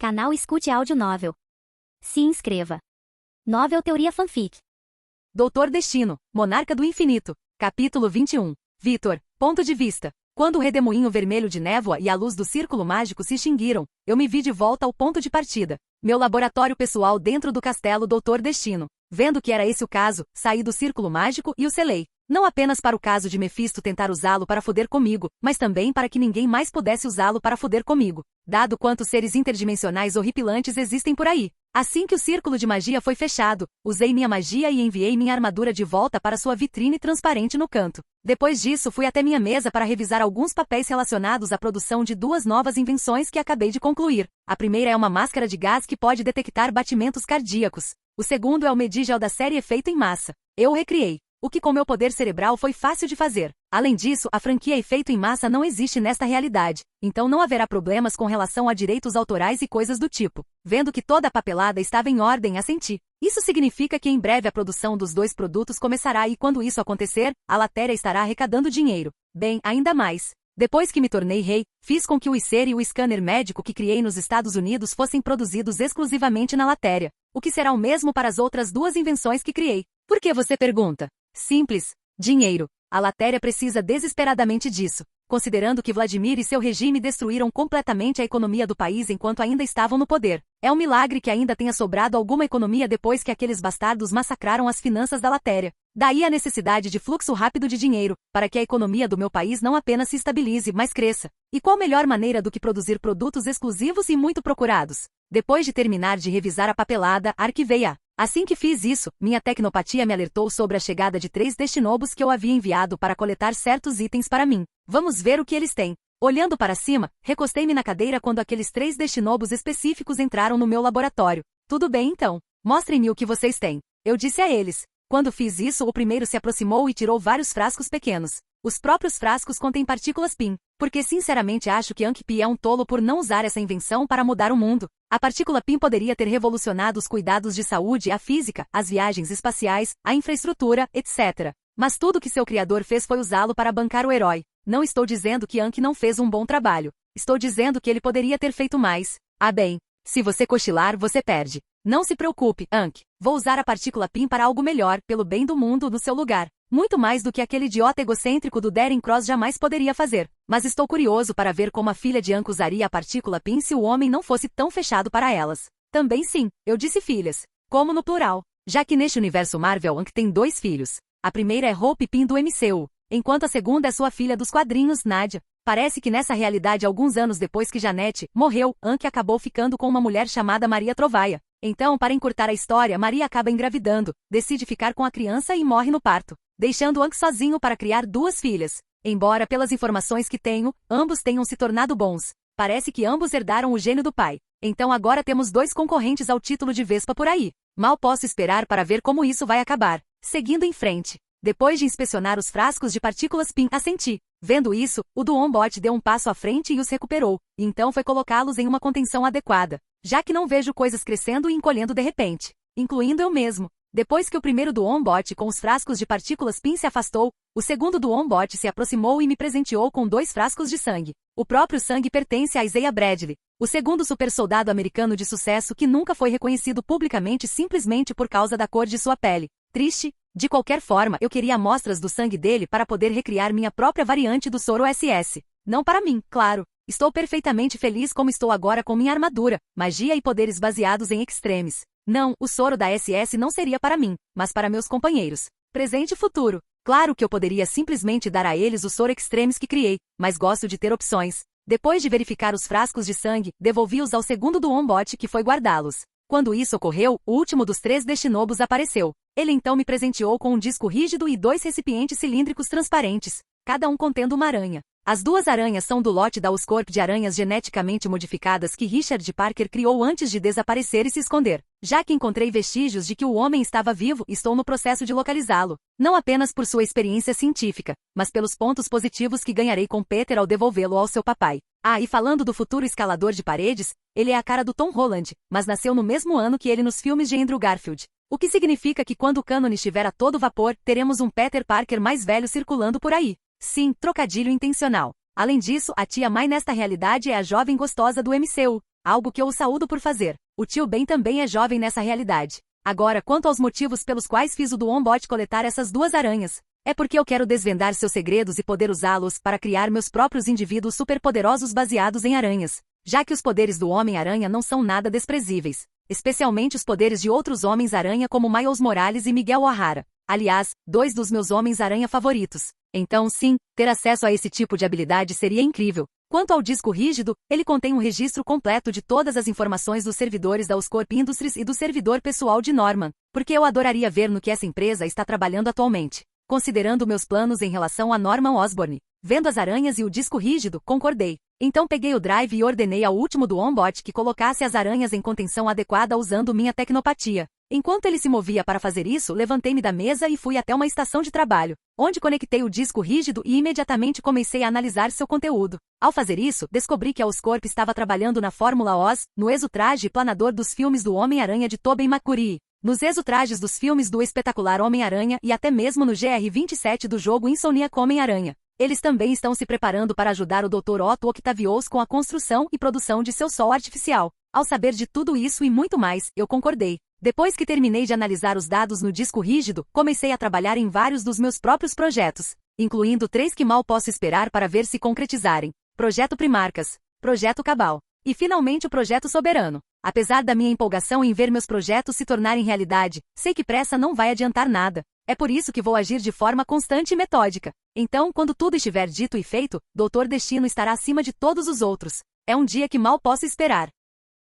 Canal Escute Áudio Novel. Se inscreva. Novel Teoria Fanfic. Doutor Destino, Monarca do Infinito. Capítulo 21. Vitor, ponto de vista. Quando o redemoinho vermelho de névoa e a luz do círculo mágico se extinguiram, eu me vi de volta ao ponto de partida. Meu laboratório pessoal dentro do castelo Doutor Destino. Vendo que era esse o caso, saí do círculo mágico e o selei. Não apenas para o caso de Mefisto tentar usá-lo para foder comigo, mas também para que ninguém mais pudesse usá-lo para foder comigo, dado quantos seres interdimensionais horripilantes existem por aí. Assim que o círculo de magia foi fechado, usei minha magia e enviei minha armadura de volta para sua vitrine transparente no canto. Depois disso, fui até minha mesa para revisar alguns papéis relacionados à produção de duas novas invenções que acabei de concluir. A primeira é uma máscara de gás que pode detectar batimentos cardíacos. O segundo é o Medigel da série Efeito em Massa. Eu o recriei, o que com meu poder cerebral foi fácil de fazer. Além disso, a franquia Efeito em Massa não existe nesta realidade, então não haverá problemas com relação a direitos autorais e coisas do tipo. Vendo que toda a papelada estava em ordem, assenti. Isso significa que em breve a produção dos dois produtos começará e quando isso acontecer, a Latéria estará arrecadando dinheiro. Bem, ainda mais. Depois que me tornei rei, fiz com que o ICER e o scanner médico que criei nos Estados Unidos fossem produzidos exclusivamente na Latéria, o que será o mesmo para as outras duas invenções que criei. Por que você pergunta? Simples. Dinheiro. A Latéria precisa desesperadamente disso, considerando que Vladimir e seu regime destruíram completamente a economia do país enquanto ainda estavam no poder. É um milagre que ainda tenha sobrado alguma economia depois que aqueles bastardos massacraram as finanças da Latéria. Daí a necessidade de fluxo rápido de dinheiro, para que a economia do meu país não apenas se estabilize, mas cresça. E qual melhor maneira do que produzir produtos exclusivos e muito procurados? Depois de terminar de revisar a papelada, arquivei-a. Assim que fiz isso, minha tecnopatia me alertou sobre a chegada de 3 destinobos que eu havia enviado para coletar certos itens para mim. Vamos ver o que eles têm. Olhando para cima, recostei-me na cadeira quando aqueles 3 destinobos específicos entraram no meu laboratório. Tudo bem então. Mostrem-me o que vocês têm. Eu disse a eles. Quando fiz isso, o primeiro se aproximou e tirou vários frascos pequenos. Os próprios frascos contêm partículas PIN, porque sinceramente acho que Hank Pym é um tolo por não usar essa invenção para mudar o mundo. A partícula PIN poderia ter revolucionado os cuidados de saúde, a física, as viagens espaciais, a infraestrutura, etc. Mas tudo que seu criador fez foi usá-lo para bancar o herói. Não estou dizendo que Hank não fez um bom trabalho. Estou dizendo que ele poderia ter feito mais. Ah bem, se você cochilar, você perde. Não se preocupe, Hank. Vou usar a partícula PIN para algo melhor, pelo bem do mundo, no seu lugar. Muito mais do que aquele idiota egocêntrico do Darren Cross jamais poderia fazer. Mas estou curioso para ver como a filha de Hank usaria a partícula PIN se o homem não fosse tão fechado para elas. Também sim, eu disse filhas. Como no plural. Já que neste universo Marvel Hank tem 2 filhos. A primeira é Hope Pym do MCU, enquanto a segunda é sua filha dos quadrinhos, Nadia. Parece que nessa realidade alguns anos depois que Janete morreu, Hank acabou ficando com uma mulher chamada Maria Trovaia. Então, para encurtar a história, Maria acaba engravidando, decide ficar com a criança e morre no parto, deixando Hank sozinho para criar 2 filhas. Embora, pelas informações que tenho, ambos tenham se tornado bons. Parece que ambos herdaram o gênio do pai. Então agora temos 2 concorrentes ao título de Vespa por aí. Mal posso esperar para ver como isso vai acabar. Seguindo em frente. Depois de inspecionar os frascos de partículas PIN, assenti. Vendo isso, o Duombot deu um passo à frente e os recuperou, e então foi colocá-los em uma contenção adequada, já que não vejo coisas crescendo e encolhendo de repente, incluindo eu mesmo. Depois que o primeiro Duombot com os frascos de partículas PIN se afastou, o segundo Duombot se aproximou e me presenteou com 2 frascos de sangue. O próprio sangue pertence a Isaiah Bradley, o segundo super-soldado americano de sucesso que nunca foi reconhecido publicamente simplesmente por causa da cor de sua pele. Triste. De qualquer forma, eu queria amostras do sangue dele para poder recriar minha própria variante do soro SS. Não para mim, claro. Estou perfeitamente feliz como estou agora com minha armadura, magia e poderes baseados em extremes. Não, o soro da SS não seria para mim, mas para meus companheiros. Presente e futuro. Claro que eu poderia simplesmente dar a eles o soro extremes que criei, mas gosto de ter opções. Depois de verificar os frascos de sangue, devolvi-os ao segundo Duombot que foi guardá-los. Quando isso ocorreu, o último dos 3 destinobos apareceu. Ele então me presenteou com um disco rígido e 2 recipientes cilíndricos transparentes, cada um contendo uma aranha. As 2 aranhas são do lote da Oscorp de aranhas geneticamente modificadas que Richard Parker criou antes de desaparecer e se esconder. Já que encontrei vestígios de que o homem estava vivo, estou no processo de localizá-lo. Não apenas por sua experiência científica, mas pelos pontos positivos que ganharei com Peter ao devolvê-lo ao seu papai. Ah, e falando do futuro escalador de paredes, ele é a cara do Tom Holland, mas nasceu no mesmo ano que ele nos filmes de Andrew Garfield. O que significa que quando o cânone estiver a todo vapor, teremos um Peter Parker mais velho circulando por aí. Sim, trocadilho intencional. Além disso, a tia May nesta realidade é a jovem gostosa do MCU. algo que eu o saúdo por fazer. O tio Ben também é jovem nessa realidade. Agora, quanto aos motivos pelos quais fiz o do Wombot coletar essas 2 aranhas. É porque eu quero desvendar seus segredos e poder usá-los para criar meus próprios indivíduos superpoderosos baseados em aranhas. Já que os poderes do Homem-Aranha não são nada desprezíveis. Especialmente os poderes de outros Homens-Aranha como Miles Morales e Miguel O'Hara. Aliás, 2 dos meus Homens-Aranha favoritos. Então sim, ter acesso a esse tipo de habilidade seria incrível. Quanto ao disco rígido, ele contém um registro completo de todas as informações dos servidores da Oscorp Industries e do servidor pessoal de Norman, porque eu adoraria ver no que essa empresa está trabalhando atualmente. Considerando meus planos em relação a Norman Osborn, vendo as aranhas e o disco rígido, concordei. Então peguei o drive e ordenei ao último do Wombot que colocasse as aranhas em contenção adequada usando minha tecnopatia. Enquanto ele se movia para fazer isso, levantei-me da mesa e fui até uma estação de trabalho, onde conectei o disco rígido e imediatamente comecei a analisar seu conteúdo. Ao fazer isso, descobri que a Oscorp estava trabalhando na Fórmula Oz, no exotraje planador dos filmes do Homem-Aranha de Tobey Maguire, nos exotrajes dos filmes do espetacular Homem-Aranha e até mesmo no GR27 do jogo Insomniac Homem-Aranha. Eles também estão se preparando para ajudar o Dr. Otto Octavius com a construção e produção de seu sol artificial. Ao saber de tudo isso e muito mais, eu concordei. Depois que terminei de analisar os dados no disco rígido, comecei a trabalhar em vários dos meus próprios projetos, incluindo 3 que mal posso esperar para ver se concretizarem. Projeto Primarcas, Projeto Cabal e finalmente o Projeto Soberano. Apesar da minha empolgação em ver meus projetos se tornarem realidade, sei que pressa não vai adiantar nada. É por isso que vou agir de forma constante e metódica. Então, quando tudo estiver dito e feito, Dr. Destino estará acima de todos os outros. É um dia que mal posso esperar.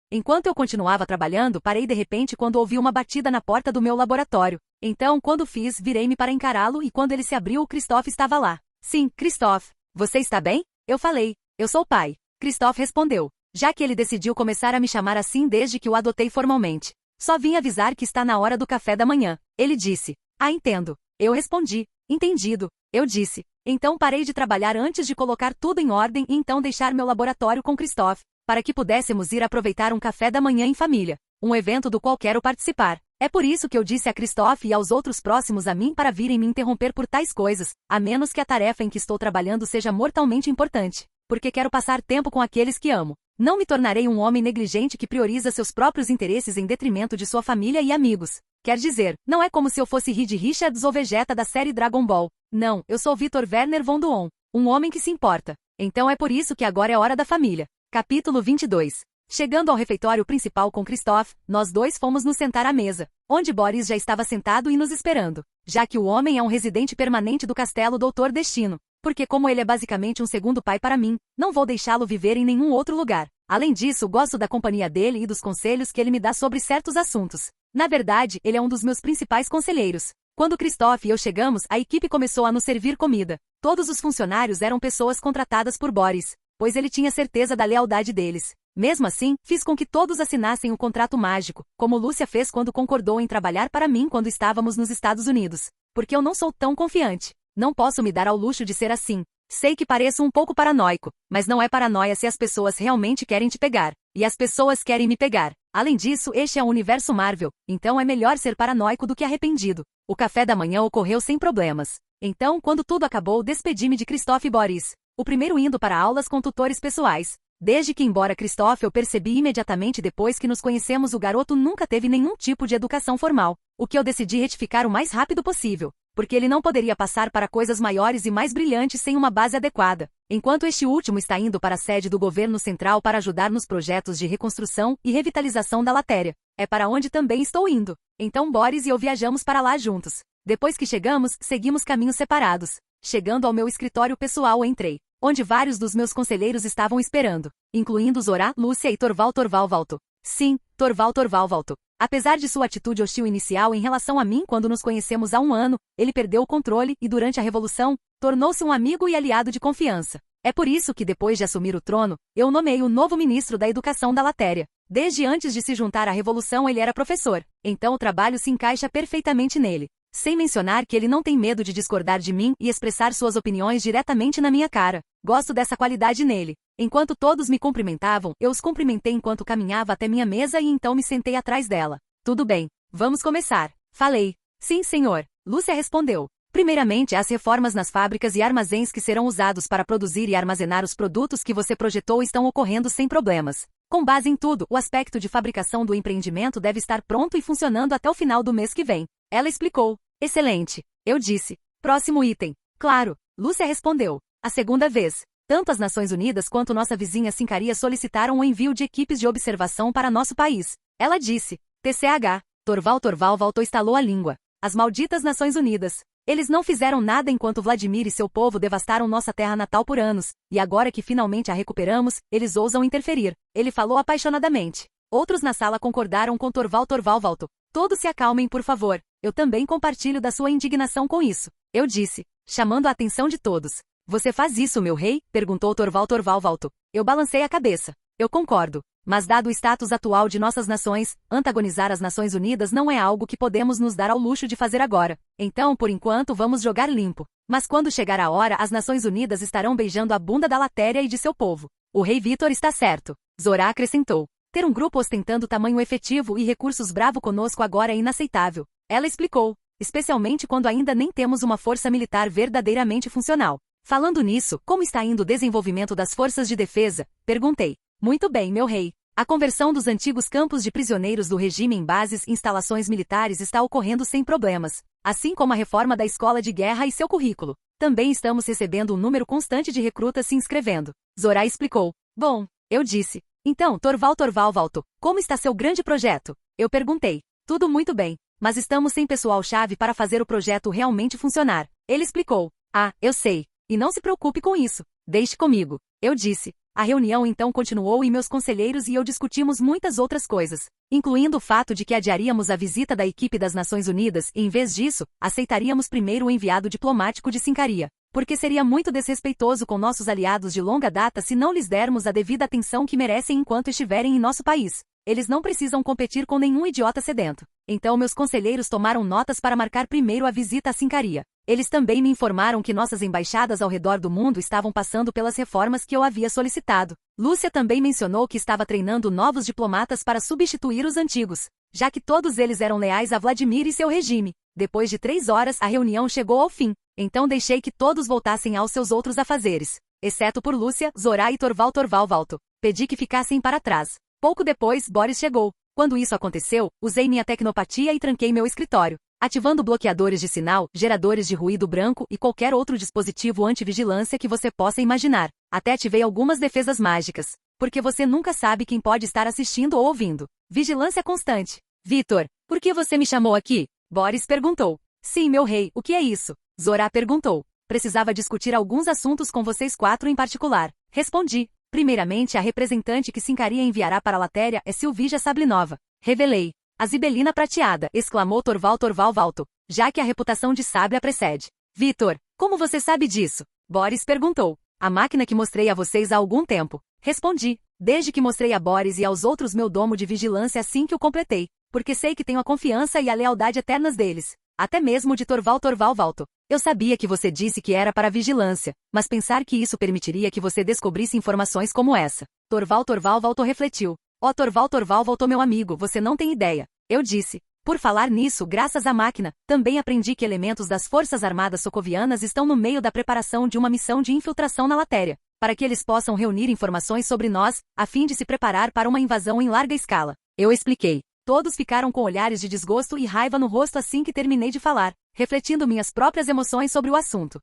Enquanto eu continuava trabalhando, parei de repente quando ouvi uma batida na porta do meu laboratório. Então, quando fiz, virei-me para encará-lo e quando ele se abriu, o Christophe estava lá. Sim, Christophe. Você está bem? Eu falei. Eu sou o pai. Christophe respondeu. Já que ele decidiu começar a me chamar assim desde que o adotei formalmente. Só vim avisar que está na hora do café da manhã. Ele disse. Ah, entendo. Eu respondi. Entendido. Eu disse. Então parei de trabalhar antes de colocar tudo em ordem e então deixar meu laboratório com Christophe, para que pudéssemos ir aproveitar um café da manhã em família, um evento do qual quero participar. É por isso que eu disse a Christophe e aos outros próximos a mim para virem me interromper por tais coisas, a menos que a tarefa em que estou trabalhando seja mortalmente importante, porque quero passar tempo com aqueles que amo. Não me tornarei um homem negligente que prioriza seus próprios interesses em detrimento de sua família e amigos. Quer dizer, não é como se eu fosse Reed Richards ou Vegeta da série Dragon Ball. Não, eu sou Victor Werner von Doom, um homem que se importa. Então é por isso que agora é hora da família. Capítulo 22. Chegando ao refeitório principal com Christophe, nós 2 fomos nos sentar à mesa, onde Boris já estava sentado e nos esperando, já que o homem é um residente permanente do castelo Dr. Destino, porque como ele é basicamente um segundo pai para mim, não vou deixá-lo viver em nenhum outro lugar. Além disso, gosto da companhia dele e dos conselhos que ele me dá sobre certos assuntos. Na verdade, ele é um dos meus principais conselheiros. Quando Christophe e eu chegamos, a equipe começou a nos servir comida. Todos os funcionários eram pessoas contratadas por Boris, pois ele tinha certeza da lealdade deles. Mesmo assim, fiz com que todos assinassem o contrato mágico, como Lúcia fez quando concordou em trabalhar para mim quando estávamos nos Estados Unidos. Porque eu não sou tão confiante. Não posso me dar ao luxo de ser assim. Sei que pareço um pouco paranoico, mas não é paranoia se as pessoas realmente querem te pegar. E as pessoas querem me pegar. Além disso, este é um universo Marvel, então é melhor ser paranoico do que arrependido. O café da manhã ocorreu sem problemas. Então, quando tudo acabou, despedi-me de Christophe e Boris. O primeiro indo para aulas com tutores pessoais. Desde que embora Christophe eu percebi imediatamente depois que nos conhecemos o garoto nunca teve nenhum tipo de educação formal, o que eu decidi retificar o mais rápido possível, porque ele não poderia passar para coisas maiores e mais brilhantes sem uma base adequada, enquanto este último está indo para a sede do governo central para ajudar nos projetos de reconstrução e revitalização da Latéria. É para onde também estou indo. Então Boris e eu viajamos para lá juntos. Depois que chegamos, seguimos caminhos separados. Chegando ao meu escritório pessoal entrei, onde vários dos meus conselheiros estavam esperando, incluindo Zora, Lúcia e Torval Valto. Sim, Torval Valto. Apesar de sua atitude hostil inicial em relação a mim quando nos conhecemos há um ano, ele perdeu o controle e durante a Revolução, tornou-se um amigo e aliado de confiança. É por isso que depois de assumir o trono, eu nomeei o novo ministro da Educação da Latéria. Desde antes de se juntar à Revolução ele era professor, então o trabalho se encaixa perfeitamente nele. Sem mencionar que ele não tem medo de discordar de mim e expressar suas opiniões diretamente na minha cara. Gosto dessa qualidade nele. Enquanto todos me cumprimentavam, eu os cumprimentei enquanto caminhava até minha mesa e então me sentei atrás dela. Tudo bem, vamos começar. Falei. Sim, senhor. Lúcia respondeu. Primeiramente, as reformas nas fábricas e armazéns que serão usados para produzir e armazenar os produtos que você projetou estão ocorrendo sem problemas. Com base em tudo, o aspecto de fabricação do empreendimento deve estar pronto e funcionando até o final do mês que vem. Ela explicou. Excelente. Eu disse. Próximo item. Claro. Lúcia respondeu. A segunda vez. Tanto as Nações Unidas quanto nossa vizinha Sincaria solicitaram o envio de equipes de observação para nosso país. Ela disse. TCH. Torval voltou estalou a língua. As malditas Nações Unidas. Eles não fizeram nada enquanto Vladimir e seu povo devastaram nossa terra natal por anos, e agora que finalmente a recuperamos, eles ousam interferir. Ele falou apaixonadamente. Outros na sala concordaram com Torval voltou. Todos se acalmem, por favor. Eu também compartilho da sua indignação com isso. Eu disse, chamando a atenção de todos. Você faz isso, meu rei? Perguntou Torval voltou. Eu balancei a cabeça. Eu concordo. Mas dado o status atual de nossas nações, antagonizar as Nações Unidas não é algo que podemos nos dar ao luxo de fazer agora. Então, por enquanto, vamos jogar limpo. Mas quando chegar a hora, as Nações Unidas estarão beijando a bunda da Latéria e de seu povo. O rei Vítor está certo. Zorá acrescentou. Ter um grupo ostentando tamanho efetivo e recursos bravo conosco agora é inaceitável. Ela explicou. Especialmente quando ainda nem temos uma força militar verdadeiramente funcional. Falando nisso, como está indo o desenvolvimento das forças de defesa? Perguntei. Muito bem, meu rei. A conversão dos antigos campos de prisioneiros do regime em bases e instalações militares está ocorrendo sem problemas, assim como a reforma da escola de guerra e seu currículo. Também estamos recebendo um número constante de recrutas se inscrevendo. Zorá explicou. Bom, eu disse. Então, Torval voltou. Como está seu grande projeto? Eu perguntei. Tudo muito bem, mas estamos sem pessoal-chave para fazer o projeto realmente funcionar. Ele explicou. Ah, eu sei. E não se preocupe com isso. Deixe comigo. Eu disse. A reunião então continuou e meus conselheiros e eu discutimos muitas outras coisas, incluindo o fato de que adiaríamos a visita da equipe das Nações Unidas e, em vez disso, aceitaríamos primeiro o enviado diplomático de Sincaria, porque seria muito desrespeitoso com nossos aliados de longa data se não lhes dermos a devida atenção que merecem enquanto estiverem em nosso país. Eles não precisam competir com nenhum idiota sedento. Então meus conselheiros tomaram notas para marcar primeiro a visita a Sincaria. Eles também me informaram que nossas embaixadas ao redor do mundo estavam passando pelas reformas que eu havia solicitado. Lúcia também mencionou que estava treinando novos diplomatas para substituir os antigos, já que todos eles eram leais a Vladimir e seu regime. Depois de 3 horas, a reunião chegou ao fim. Então deixei que todos voltassem aos seus outros afazeres, exceto por Lúcia, Zorá e Torval voltou. Pedi que ficassem para trás. Pouco depois, Boris chegou. Quando isso aconteceu, usei minha tecnopatia e tranquei meu escritório, ativando bloqueadores de sinal, geradores de ruído branco e qualquer outro dispositivo anti-vigilância que você possa imaginar. Até ativei algumas defesas mágicas, porque você nunca sabe quem pode estar assistindo ou ouvindo. Vigilância constante. Vítor, por que você me chamou aqui? Boris perguntou. Sim, meu rei, o que é isso? Zorá perguntou. Precisava discutir alguns assuntos com vocês 4 em particular. Respondi. Primeiramente, a representante que Sincaria enviará para a Latéria é Silvígia Sablinova. Revelei. A Zibelina prateada, exclamou Torval voltou, já que a reputação de Sabre a precede. Vítor, como você sabe disso? Boris perguntou. A máquina que mostrei a vocês há algum tempo. Respondi. Desde que mostrei a Boris e aos outros meu domo de vigilância assim que o completei, porque sei que tenho a confiança e a lealdade eternas deles. Até mesmo de Torval voltou. Eu sabia que você disse que era para vigilância, mas pensar que isso permitiria que você descobrisse informações como essa. Torval voltou refletiu. Ó Torval voltou meu amigo, você não tem ideia. Eu disse. Por falar nisso, graças à máquina, também aprendi que elementos das Forças Armadas Socovianas estão no meio da preparação de uma missão de infiltração na Latéria, para que eles possam reunir informações sobre nós, a fim de se preparar para uma invasão em larga escala. Eu expliquei. Todos ficaram com olhares de desgosto e raiva no rosto assim que terminei de falar, refletindo minhas próprias emoções sobre o assunto.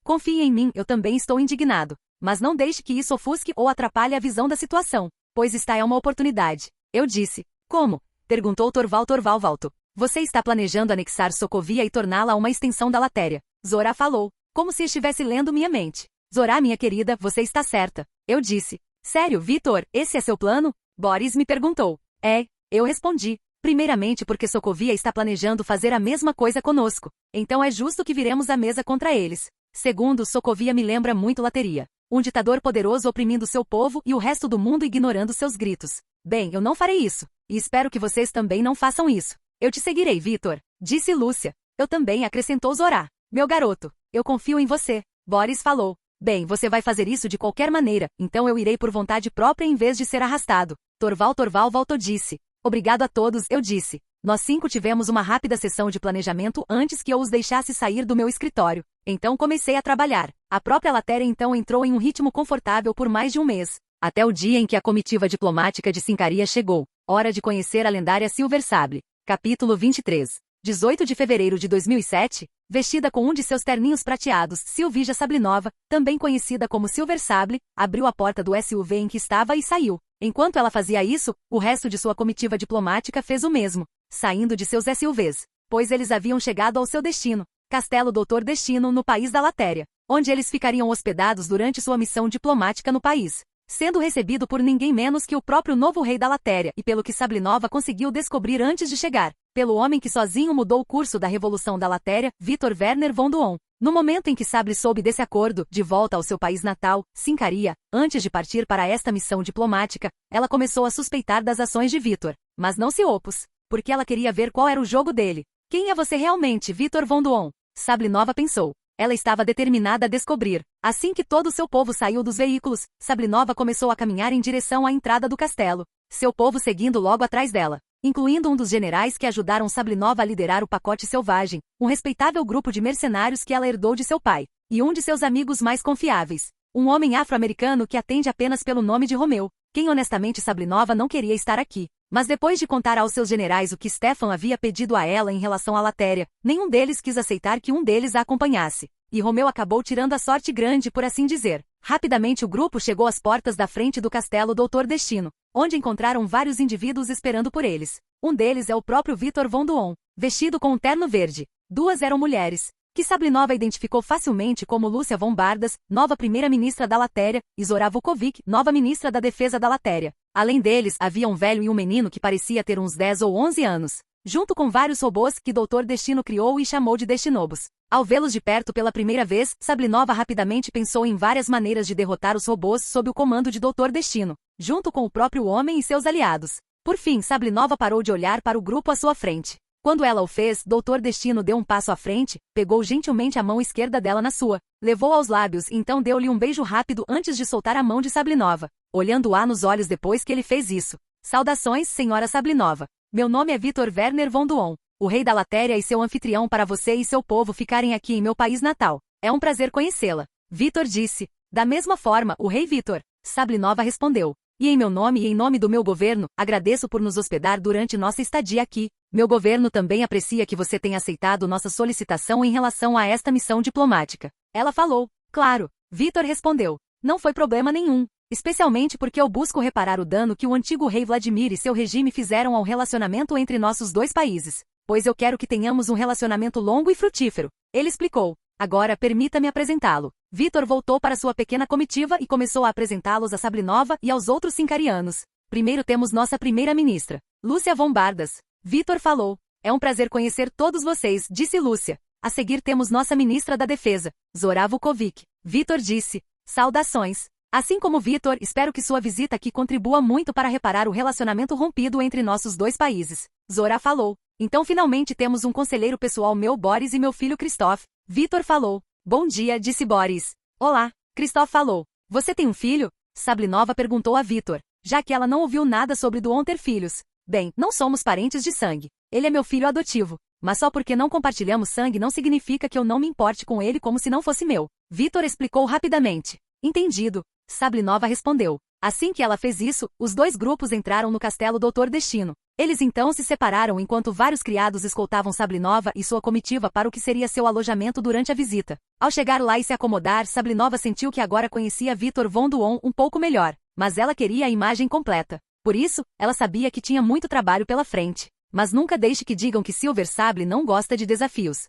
Confie em mim, eu também estou indignado. Mas não deixe que isso ofusque ou atrapalhe a visão da situação, pois esta é uma oportunidade. Eu disse. Como? Perguntou Torval voltou. Você está planejando anexar Sokovia e torná-la uma extensão da Latéria. Zorá falou, como se estivesse lendo minha mente. Zorá, minha querida, você está certa. Eu disse. Sério, Vítor, esse é seu plano? Boris me perguntou. É. Eu respondi. Primeiramente porque Sokovia está planejando fazer a mesma coisa conosco. Então é justo que viremos à mesa contra eles. Segundo, Sokovia me lembra muito Lateria. Um ditador poderoso oprimindo seu povo e o resto do mundo ignorando seus gritos. Bem, eu não farei isso. E espero que vocês também não façam isso. Eu te seguirei, Vítor. Disse Lúcia. Eu também, acrescentou Zorá. Meu garoto, eu confio em você. Boris falou. Bem, você vai fazer isso de qualquer maneira, então eu irei por vontade própria em vez de ser arrastado. Torval voltou disse. Obrigado a todos, eu disse. Nós 5 tivemos uma rápida sessão de planejamento antes que eu os deixasse sair do meu escritório. Então comecei a trabalhar. A própria Latéria então entrou em um ritmo confortável por mais de um mês. Até o dia em que a comitiva diplomática de Sincaria chegou. Hora de conhecer a lendária Silver Sable. Capítulo 23. 18 de fevereiro de 2007, vestida com um de seus terninhos prateados, Silvija Sablinova, também conhecida como Silver Sable, abriu a porta do SUV em que estava e saiu. Enquanto ela fazia isso, o resto de sua comitiva diplomática fez o mesmo, saindo de seus SUVs, pois eles haviam chegado ao seu destino, Castelo Doutor Destino, no país da Latéria, onde eles ficariam hospedados durante sua missão diplomática no país, sendo recebido por ninguém menos que o próprio novo rei da Latéria e pelo que Sablinova conseguiu descobrir antes de chegar, pelo homem que sozinho mudou o curso da Revolução da Latéria, Vitor Werner von Duon. No momento em que Sable soube desse acordo, de volta ao seu país natal, Sincaria, antes de partir para esta missão diplomática, ela começou a suspeitar das ações de Vitor, mas não se opôs, porque ela queria ver qual era o jogo dele. Quem é você realmente, Vitor von Duon? Sablinova pensou. Ela estava determinada a descobrir. Assim que todo o seu povo saiu dos veículos, Sablinova começou a caminhar em direção à entrada do castelo, seu povo seguindo logo atrás dela, incluindo um dos generais que ajudaram Sablinova a liderar o pacote selvagem, um respeitável grupo de mercenários que ela herdou de seu pai, e um de seus amigos mais confiáveis, um homem afro-americano que atende apenas pelo nome de Romeu, quem honestamente Sablinova não queria estar aqui. Mas depois de contar aos seus generais o que Stefan havia pedido a ela em relação à Latéria, nenhum deles quis aceitar que um deles a acompanhasse. E Romeu acabou tirando a sorte grande, por assim dizer. Rapidamente o grupo chegou às portas da frente do castelo Doutor Destino, onde encontraram vários indivíduos esperando por eles. Um deles é o próprio Vitor von Duon, vestido com um terno verde. Duas eram mulheres, que Sablinova identificou facilmente como Lúcia von Bardas, nova primeira-ministra da Latéria, e Zora Vukovic, nova ministra da Defesa da Latéria. Além deles, havia um velho e um menino que parecia ter uns 10 ou 11 anos, junto com vários robôs que Doutor Destino criou e chamou de Destinobos. Ao vê-los de perto pela primeira vez, Sablinova rapidamente pensou em várias maneiras de derrotar os robôs sob o comando de Doutor Destino, junto com o próprio homem e seus aliados. Por fim, Sablinova parou de olhar para o grupo à sua frente. Quando ela o fez, Doutor Destino deu um passo à frente, pegou gentilmente a mão esquerda dela na sua, levou aos lábios e então deu-lhe um beijo rápido antes de soltar a mão de Sablinova, olhando-a nos olhos depois que ele fez isso. Saudações, senhora Sablinova. Meu nome é Vitor Werner von Duon, o rei da Latéria e seu anfitrião para você e seu povo ficarem aqui em meu país natal. É um prazer conhecê-la. Vitor disse. Da mesma forma, o rei Vitor. Sablinova respondeu. E em meu nome e em nome do meu governo, agradeço por nos hospedar durante nossa estadia aqui. Meu governo também aprecia que você tenha aceitado nossa solicitação em relação a esta missão diplomática. Ela falou. Claro. Vitor respondeu. Não foi problema nenhum. Especialmente porque eu busco reparar o dano que o antigo rei Vladimir e seu regime fizeram ao relacionamento entre nossos dois países. Pois eu quero que tenhamos um relacionamento longo e frutífero. Ele explicou. Agora permita-me apresentá-lo. Vitor voltou para sua pequena comitiva e começou a apresentá-los a Sablinova e aos outros sincarianos. Primeiro temos nossa primeira-ministra, Lúcia von Bardas. Vitor falou. É um prazer conhecer todos vocês, disse Lúcia. A seguir temos nossa ministra da Defesa, Zora Vukovic. Vitor disse. Saudações. Assim como Vitor, espero que sua visita aqui contribua muito para reparar o relacionamento rompido entre nossos dois países. Zora falou. Então finalmente temos um conselheiro pessoal meu Boris e meu filho Christoph. Vitor falou. Bom dia, disse Boris. Olá, Christoph falou. Você tem um filho? Sablinova perguntou a Vitor, já que ela não ouviu nada sobre Duon ter filhos. Bem, não somos parentes de sangue. Ele é meu filho adotivo. Mas só porque não compartilhamos sangue não significa que eu não me importe com ele como se não fosse meu. Vitor explicou rapidamente. Entendido. Sablinova respondeu. Assim que ela fez isso, os dois grupos entraram no castelo Doutor Destino. Eles então se separaram enquanto vários criados escoltavam Sablinova e sua comitiva para o que seria seu alojamento durante a visita. Ao chegar lá e se acomodar, Sablinova sentiu que agora conhecia Vitor von Duon um pouco melhor, mas ela queria a imagem completa. Por isso, ela sabia que tinha muito trabalho pela frente. Mas nunca deixe que digam que Silver Sable não gosta de desafios.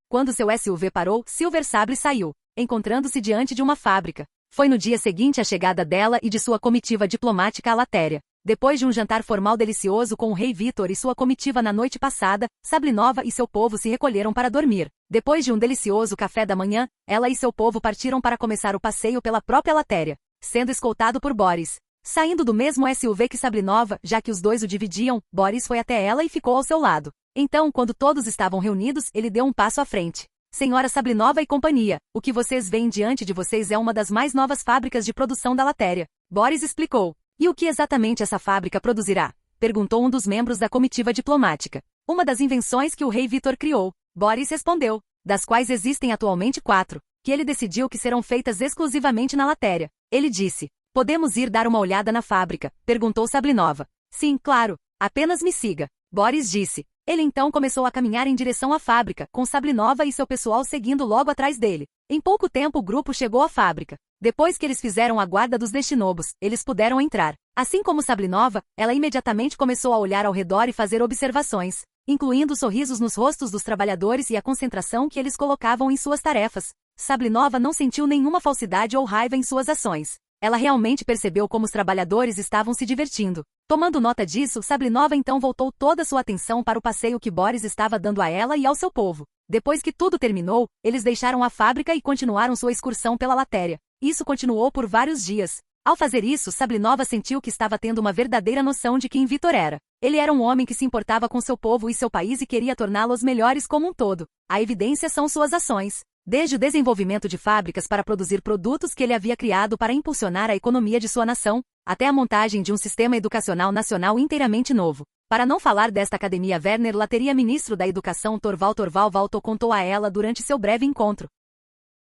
Quando seu SUV parou, Silver Sable saiu, encontrando-se diante de uma fábrica. Foi no dia seguinte a chegada dela e de sua comitiva diplomática à Latéria. Depois de um jantar formal delicioso com o rei Vitor e sua comitiva na noite passada, Sablinova e seu povo se recolheram para dormir. Depois de um delicioso café da manhã, ela e seu povo partiram para começar o passeio pela própria Latéria, sendo escoltado por Boris. Saindo do mesmo SUV que Sablinova, já que os dois o dividiam, Boris foi até ela e ficou ao seu lado. Então, quando todos estavam reunidos, ele deu um passo à frente. Senhora Sablinova e companhia, o que vocês veem diante de vocês é uma das mais novas fábricas de produção da Latéria. Boris explicou. E o que exatamente essa fábrica produzirá? Perguntou um dos membros da comitiva diplomática. Uma das invenções que o rei Vitor criou. Boris respondeu. Das quais existem atualmente 4, que ele decidiu que serão feitas exclusivamente na Latéria. Ele disse. Podemos ir dar uma olhada na fábrica? Perguntou Sablinova. Sim, claro. Apenas me siga. Boris disse. Ele então começou a caminhar em direção à fábrica, com Sablinova e seu pessoal seguindo logo atrás dele. Em pouco tempo o grupo chegou à fábrica. Depois que eles fizeram a guarda dos destinobos, eles puderam entrar. Assim como Sablinova, ela imediatamente começou a olhar ao redor e fazer observações, incluindo sorrisos nos rostos dos trabalhadores e a concentração que eles colocavam em suas tarefas. Sablinova não sentiu nenhuma falsidade ou raiva em suas ações. Ela realmente percebeu como os trabalhadores estavam se divertindo. Tomando nota disso, Sablinova então voltou toda sua atenção para o passeio que Boris estava dando a ela e ao seu povo. Depois que tudo terminou, eles deixaram a fábrica e continuaram sua excursão pela Latéria. Isso continuou por vários dias. Ao fazer isso, Sablinova sentiu que estava tendo uma verdadeira noção de quem Vitor era. Ele era um homem que se importava com seu povo e seu país e queria torná-los melhores como um todo. A evidência são suas ações. Desde o desenvolvimento de fábricas para produzir produtos que ele havia criado para impulsionar a economia de sua nação, até a montagem de um sistema educacional nacional inteiramente novo. Para não falar desta academia, Werner Lateria, ministro da Educação Torval Valto contou a ela durante seu breve encontro.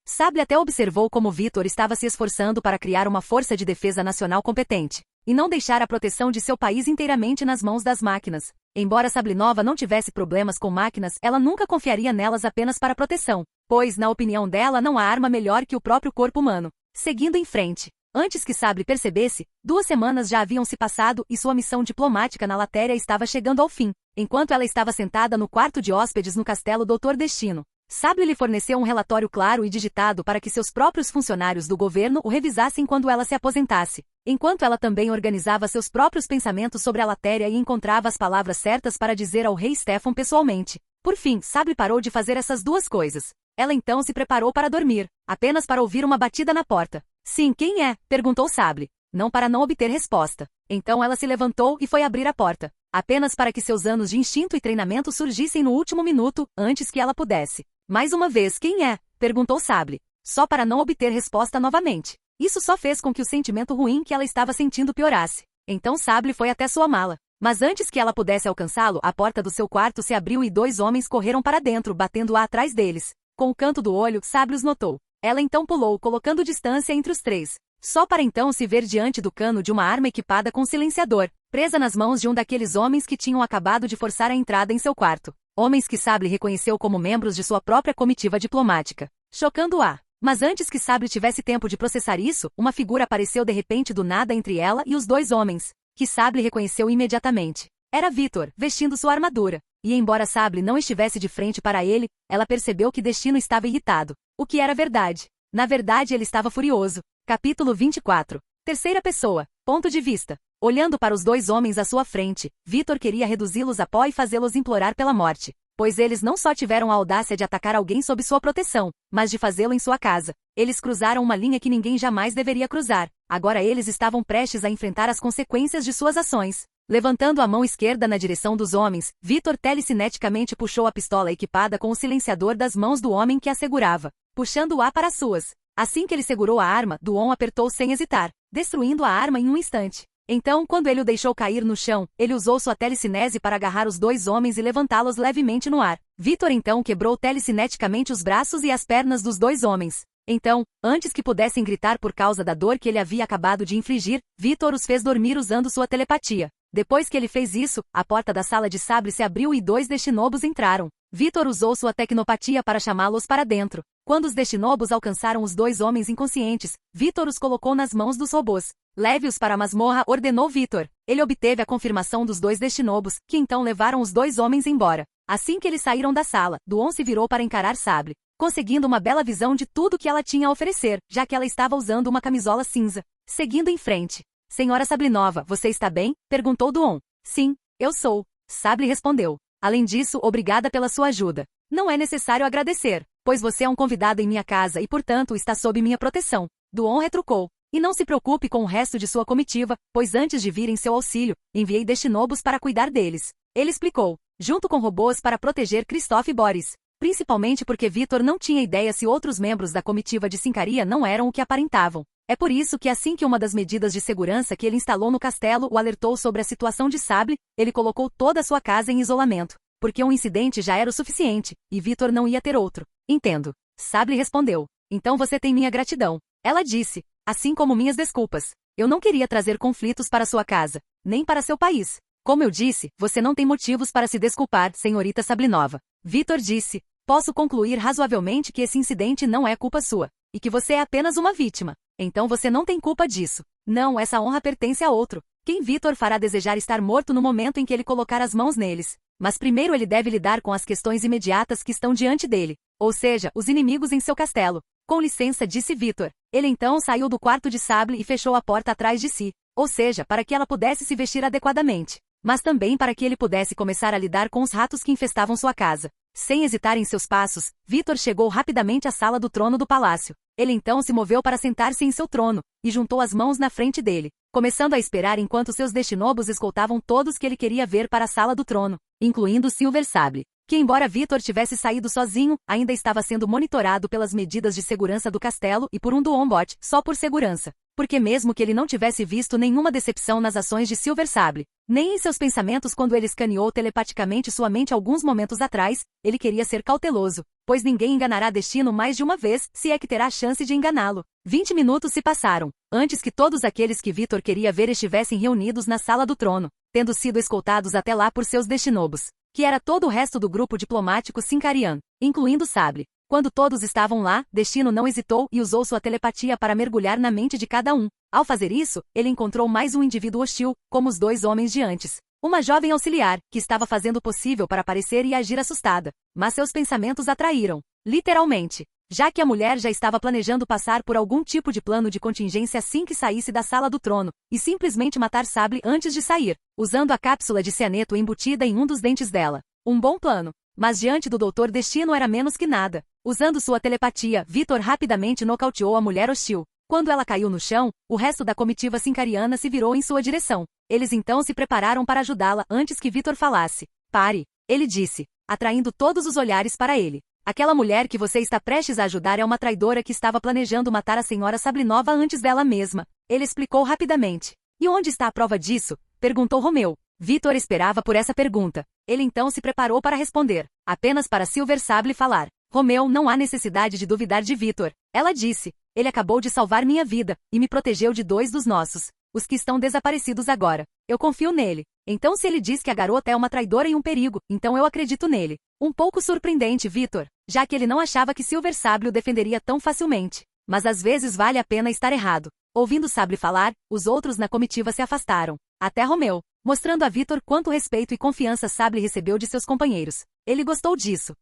Sable até observou como Vitor estava se esforçando para criar uma força de defesa nacional competente, e não deixar a proteção de seu país inteiramente nas mãos das máquinas. Embora Sablinova não tivesse problemas com máquinas, ela nunca confiaria nelas apenas para proteção, pois, na opinião dela, não há arma melhor que o próprio corpo humano. Seguindo em frente. Antes que Sable percebesse, 2 semanas já haviam se passado e sua missão diplomática na Latéria estava chegando ao fim, enquanto ela estava sentada no quarto de hóspedes no castelo Dr. Destino. Sable lhe forneceu um relatório claro e digitado para que seus próprios funcionários do governo o revisassem quando ela se aposentasse, enquanto ela também organizava seus próprios pensamentos sobre a Latéria e encontrava as palavras certas para dizer ao rei Stefan pessoalmente. Por fim, Sable parou de fazer essas 2 coisas. Ela então se preparou para dormir, apenas para ouvir uma batida na porta. Sim, quem é? Perguntou Sable. Não para não obter resposta. Então ela se levantou e foi abrir a porta, apenas para que seus anos de instinto e treinamento surgissem no último minuto, antes que ela pudesse. Mais uma vez, quem é? Perguntou Sable. Só para não obter resposta novamente. Isso só fez com que o sentimento ruim que ela estava sentindo piorasse. Então Sable foi até sua mala. Mas antes que ela pudesse alcançá-lo, a porta do seu quarto se abriu e 2 homens correram para dentro, batendo-a atrás deles. Com o canto do olho, Sable os notou. Ela então pulou, colocando distância entre os 3. Só para então se ver diante do cano de uma arma equipada com silenciador, presa nas mãos de um daqueles homens que tinham acabado de forçar a entrada em seu quarto. Homens que Sable reconheceu como membros de sua própria comitiva diplomática. Chocando-a. Mas antes que Sable tivesse tempo de processar isso, uma figura apareceu de repente do nada entre ela e os 2 homens, que Sable reconheceu imediatamente. Era Vitor, vestindo sua armadura. E embora Sable não estivesse de frente para ele, ela percebeu que Destino estava irritado. O que era verdade. Na verdade, ele estava furioso. Capítulo 24. Terceira pessoa. Ponto de vista. Olhando para os 2 homens à sua frente, Vitor queria reduzi-los a pó e fazê-los implorar pela morte, pois eles não só tiveram a audácia de atacar alguém sob sua proteção, mas de fazê-lo em sua casa. Eles cruzaram uma linha que ninguém jamais deveria cruzar. Agora eles estavam prestes a enfrentar as consequências de suas ações. Levantando a mão esquerda na direção dos homens, Vitor telecineticamente puxou a pistola equipada com o silenciador das mãos do homem que a segurava, puxando-a para as suas. Assim que ele segurou a arma, Duon apertou sem hesitar, destruindo a arma em um instante. Então, quando ele o deixou cair no chão, ele usou sua telecinese para agarrar os 2 homens e levantá-los levemente no ar. Vitor então quebrou telecineticamente os braços e as pernas dos 2 homens. Então, antes que pudessem gritar por causa da dor que ele havia acabado de infligir, Vitor os fez dormir usando sua telepatia. Depois que ele fez isso, a porta da sala de Sable se abriu e 2 destinobos entraram. Vitor usou sua tecnopatia para chamá-los para dentro. Quando os destinobos alcançaram os 2 homens inconscientes, Vitor os colocou nas mãos dos robôs. Leve-os para a masmorra, ordenou Vitor. Ele obteve a confirmação dos 2 destinobos, que então levaram os 2 homens embora. Assim que eles saíram da sala, Duon se virou para encarar Sable, conseguindo uma bela visão de tudo que ela tinha a oferecer, já que ela estava usando uma camisola cinza. Seguindo em frente. Senhora Sablinova, você está bem? Perguntou Duon. Sim, eu sou. Sable respondeu. Além disso, obrigada pela sua ajuda. Não é necessário agradecer, pois você é um convidado em minha casa e, portanto, está sob minha proteção. Duon retrucou. E não se preocupe com o resto de sua comitiva, pois antes de vir em seu auxílio, enviei destinobos para cuidar deles. Ele explicou, junto com robôs para proteger Christophe e Boris. Principalmente porque Vitor não tinha ideia se outros membros da comitiva de Sincaria não eram o que aparentavam. É por isso que assim que uma das medidas de segurança que ele instalou no castelo o alertou sobre a situação de Sable, ele colocou toda a sua casa em isolamento. Porque um incidente já era o suficiente, e Vitor não ia ter outro. Entendo. Sable respondeu. Então você tem minha gratidão. Ela disse. Assim como minhas desculpas. Eu não queria trazer conflitos para sua casa, nem para seu país. Como eu disse, você não tem motivos para se desculpar, senhorita Sablinova. Vitor disse, posso concluir razoavelmente que esse incidente não é culpa sua, e que você é apenas uma vítima. Então você não tem culpa disso. Não, essa honra pertence a outro. Quem Vitor fará desejar estar morto no momento em que ele colocar as mãos neles. Mas primeiro ele deve lidar com as questões imediatas que estão diante dele, ou seja, os inimigos em seu castelo. Com licença, disse Vitor. Ele então saiu do quarto de Sable e fechou a porta atrás de si, ou seja, para que ela pudesse se vestir adequadamente, mas também para que ele pudesse começar a lidar com os ratos que infestavam sua casa. Sem hesitar em seus passos, Vitor chegou rapidamente à sala do trono do palácio. Ele então se moveu para sentar-se em seu trono, e juntou as mãos na frente dele, começando a esperar enquanto seus destinobos escoltavam todos que ele queria ver para a sala do trono, incluindo Silver Sable, que embora Vitor tivesse saído sozinho, ainda estava sendo monitorado pelas medidas de segurança do castelo e por um Duombot, só por segurança. Porque mesmo que ele não tivesse visto nenhuma decepção nas ações de Silver Sable, nem em seus pensamentos quando ele escaneou telepaticamente sua mente alguns momentos atrás, ele queria ser cauteloso, pois ninguém enganará Destino mais de uma vez, se é que terá a chance de enganá-lo. 20 minutos se passaram, antes que todos aqueles que Vitor queria ver estivessem reunidos na sala do trono, tendo sido escoltados até lá por seus destinobos, que era todo o resto do grupo diplomático Sincarian, incluindo Sable. Quando todos estavam lá, Destino não hesitou e usou sua telepatia para mergulhar na mente de cada um. Ao fazer isso, ele encontrou mais um indivíduo hostil, como os dois homens de antes. Uma jovem auxiliar, que estava fazendo o possível para parecer e agir assustada, mas seus pensamentos atraíram, literalmente, já que a mulher já estava planejando passar por algum tipo de plano de contingência assim que saísse da sala do trono, e simplesmente matar Sable antes de sair, usando a cápsula de cianeto embutida em um dos dentes dela. Um bom plano. Mas diante do Doutor Destino era menos que nada. Usando sua telepatia, Vitor rapidamente nocauteou a mulher hostil. Quando ela caiu no chão, o resto da comitiva sincariana se virou em sua direção. Eles então se prepararam para ajudá-la antes que Vitor falasse. Pare, ele disse, atraindo todos os olhares para ele. Aquela mulher que você está prestes a ajudar é uma traidora que estava planejando matar a senhora Sablinova antes dela mesma. Ele explicou rapidamente. E onde está a prova disso? Perguntou Romeu. Vitor esperava por essa pergunta. Ele então se preparou para responder, apenas para Silver Sable falar. Romeu, não há necessidade de duvidar de Vitor. Ela disse, ele acabou de salvar minha vida, e me protegeu de dois dos nossos, os que estão desaparecidos agora. Eu confio nele. Então se ele diz que a garota é uma traidora e um perigo, então eu acredito nele. Um pouco surpreendente, Vitor, já que ele não achava que Silver Sable o defenderia tão facilmente. Mas às vezes vale a pena estar errado. Ouvindo Sable falar, os outros na comitiva se afastaram. Até Romeu, mostrando a Vitor quanto respeito e confiança Sable recebeu de seus companheiros. Ele gostou disso.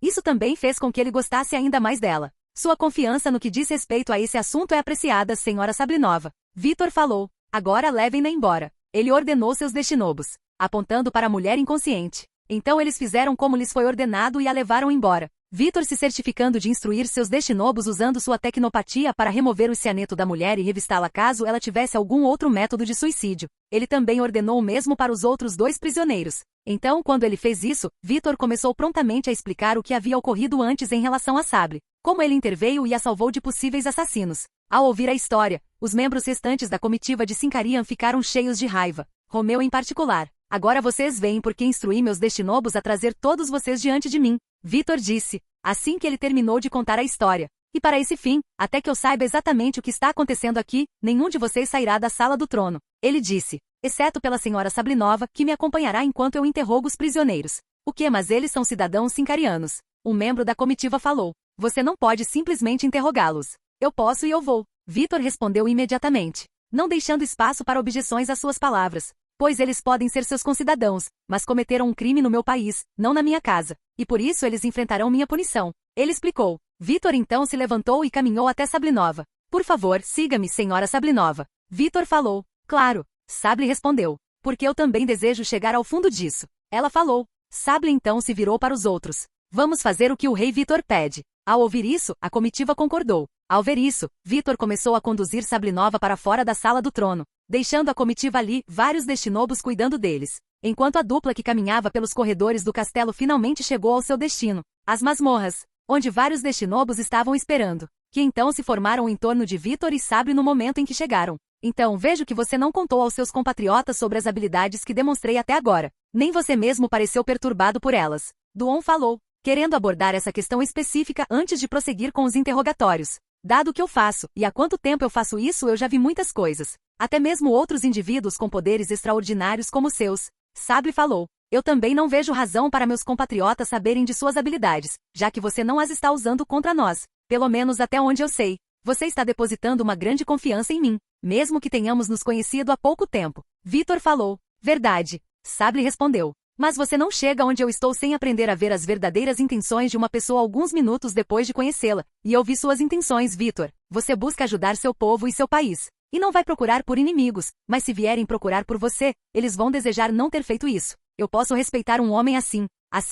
Isso também fez com que ele gostasse ainda mais dela. Sua confiança no que diz respeito a esse assunto é apreciada, senhora Sablinova. Vitor falou. Agora levem-na embora. Ele ordenou seus destinobos, apontando para a mulher inconsciente. Então eles fizeram como lhes foi ordenado e a levaram embora. Vitor se certificando de instruir seus destinobos usando sua tecnopatia para remover o cianeto da mulher e revistá-la caso ela tivesse algum outro método de suicídio. Ele também ordenou o mesmo para os outros dois prisioneiros. Então, quando ele fez isso, Vitor começou prontamente a explicar o que havia ocorrido antes em relação a Sable, como ele interveio e a salvou de possíveis assassinos. Ao ouvir a história, os membros restantes da comitiva de Sincarian ficaram cheios de raiva, Romeu em particular. Agora vocês veem por que instruí meus destinobos a trazer todos vocês diante de mim, Vitor disse, assim que ele terminou de contar a história. E para esse fim, até que eu saiba exatamente o que está acontecendo aqui, nenhum de vocês sairá da sala do trono. Ele disse, exceto pela senhora Sablinova, que me acompanhará enquanto eu interrogo os prisioneiros. O que? Mas eles são cidadãos sincarianos. Um membro da comitiva falou. Você não pode simplesmente interrogá-los. Eu posso e eu vou. Vitor respondeu imediatamente, não deixando espaço para objeções às suas palavras. Pois eles podem ser seus concidadãos, mas cometeram um crime no meu país, não na minha casa, e por isso eles enfrentarão minha punição. Ele explicou. Vitor então se levantou e caminhou até Sablinova. Por favor, siga-me, senhora Sablinova. Vitor falou. Claro. Sable respondeu. Porque eu também desejo chegar ao fundo disso. Ela falou. Sable então se virou para os outros. Vamos fazer o que o rei Vitor pede. Ao ouvir isso, a comitiva concordou. Ao ver isso, Vitor começou a conduzir Sablinova para fora da sala do trono, deixando a comitiva ali, vários destinobos cuidando deles. Enquanto a dupla que caminhava pelos corredores do castelo finalmente chegou ao seu destino, as masmorras, onde vários destinobos estavam esperando, que então se formaram em torno de Vitor e Sable no momento em que chegaram. Então vejo que você não contou aos seus compatriotas sobre as habilidades que demonstrei até agora. Nem você mesmo pareceu perturbado por elas. Duon falou, querendo abordar essa questão específica antes de prosseguir com os interrogatórios. Dado o que eu faço, e há quanto tempo eu faço isso, eu já vi muitas coisas. Até mesmo outros indivíduos com poderes extraordinários como os seus. Sable falou. Eu também não vejo razão para meus compatriotas saberem de suas habilidades, já que você não as está usando contra nós. Pelo menos até onde eu sei. Você está depositando uma grande confiança em mim, mesmo que tenhamos nos conhecido há pouco tempo. Vitor falou. Verdade. Sable respondeu. Mas você não chega onde eu estou sem aprender a ver as verdadeiras intenções de uma pessoa alguns minutos depois de conhecê-la. E eu vi suas intenções, Vitor. Você busca ajudar seu povo e seu país. E não vai procurar por inimigos, mas se vierem procurar por você, eles vão desejar não ter feito isso. Eu posso respeitar um homem assim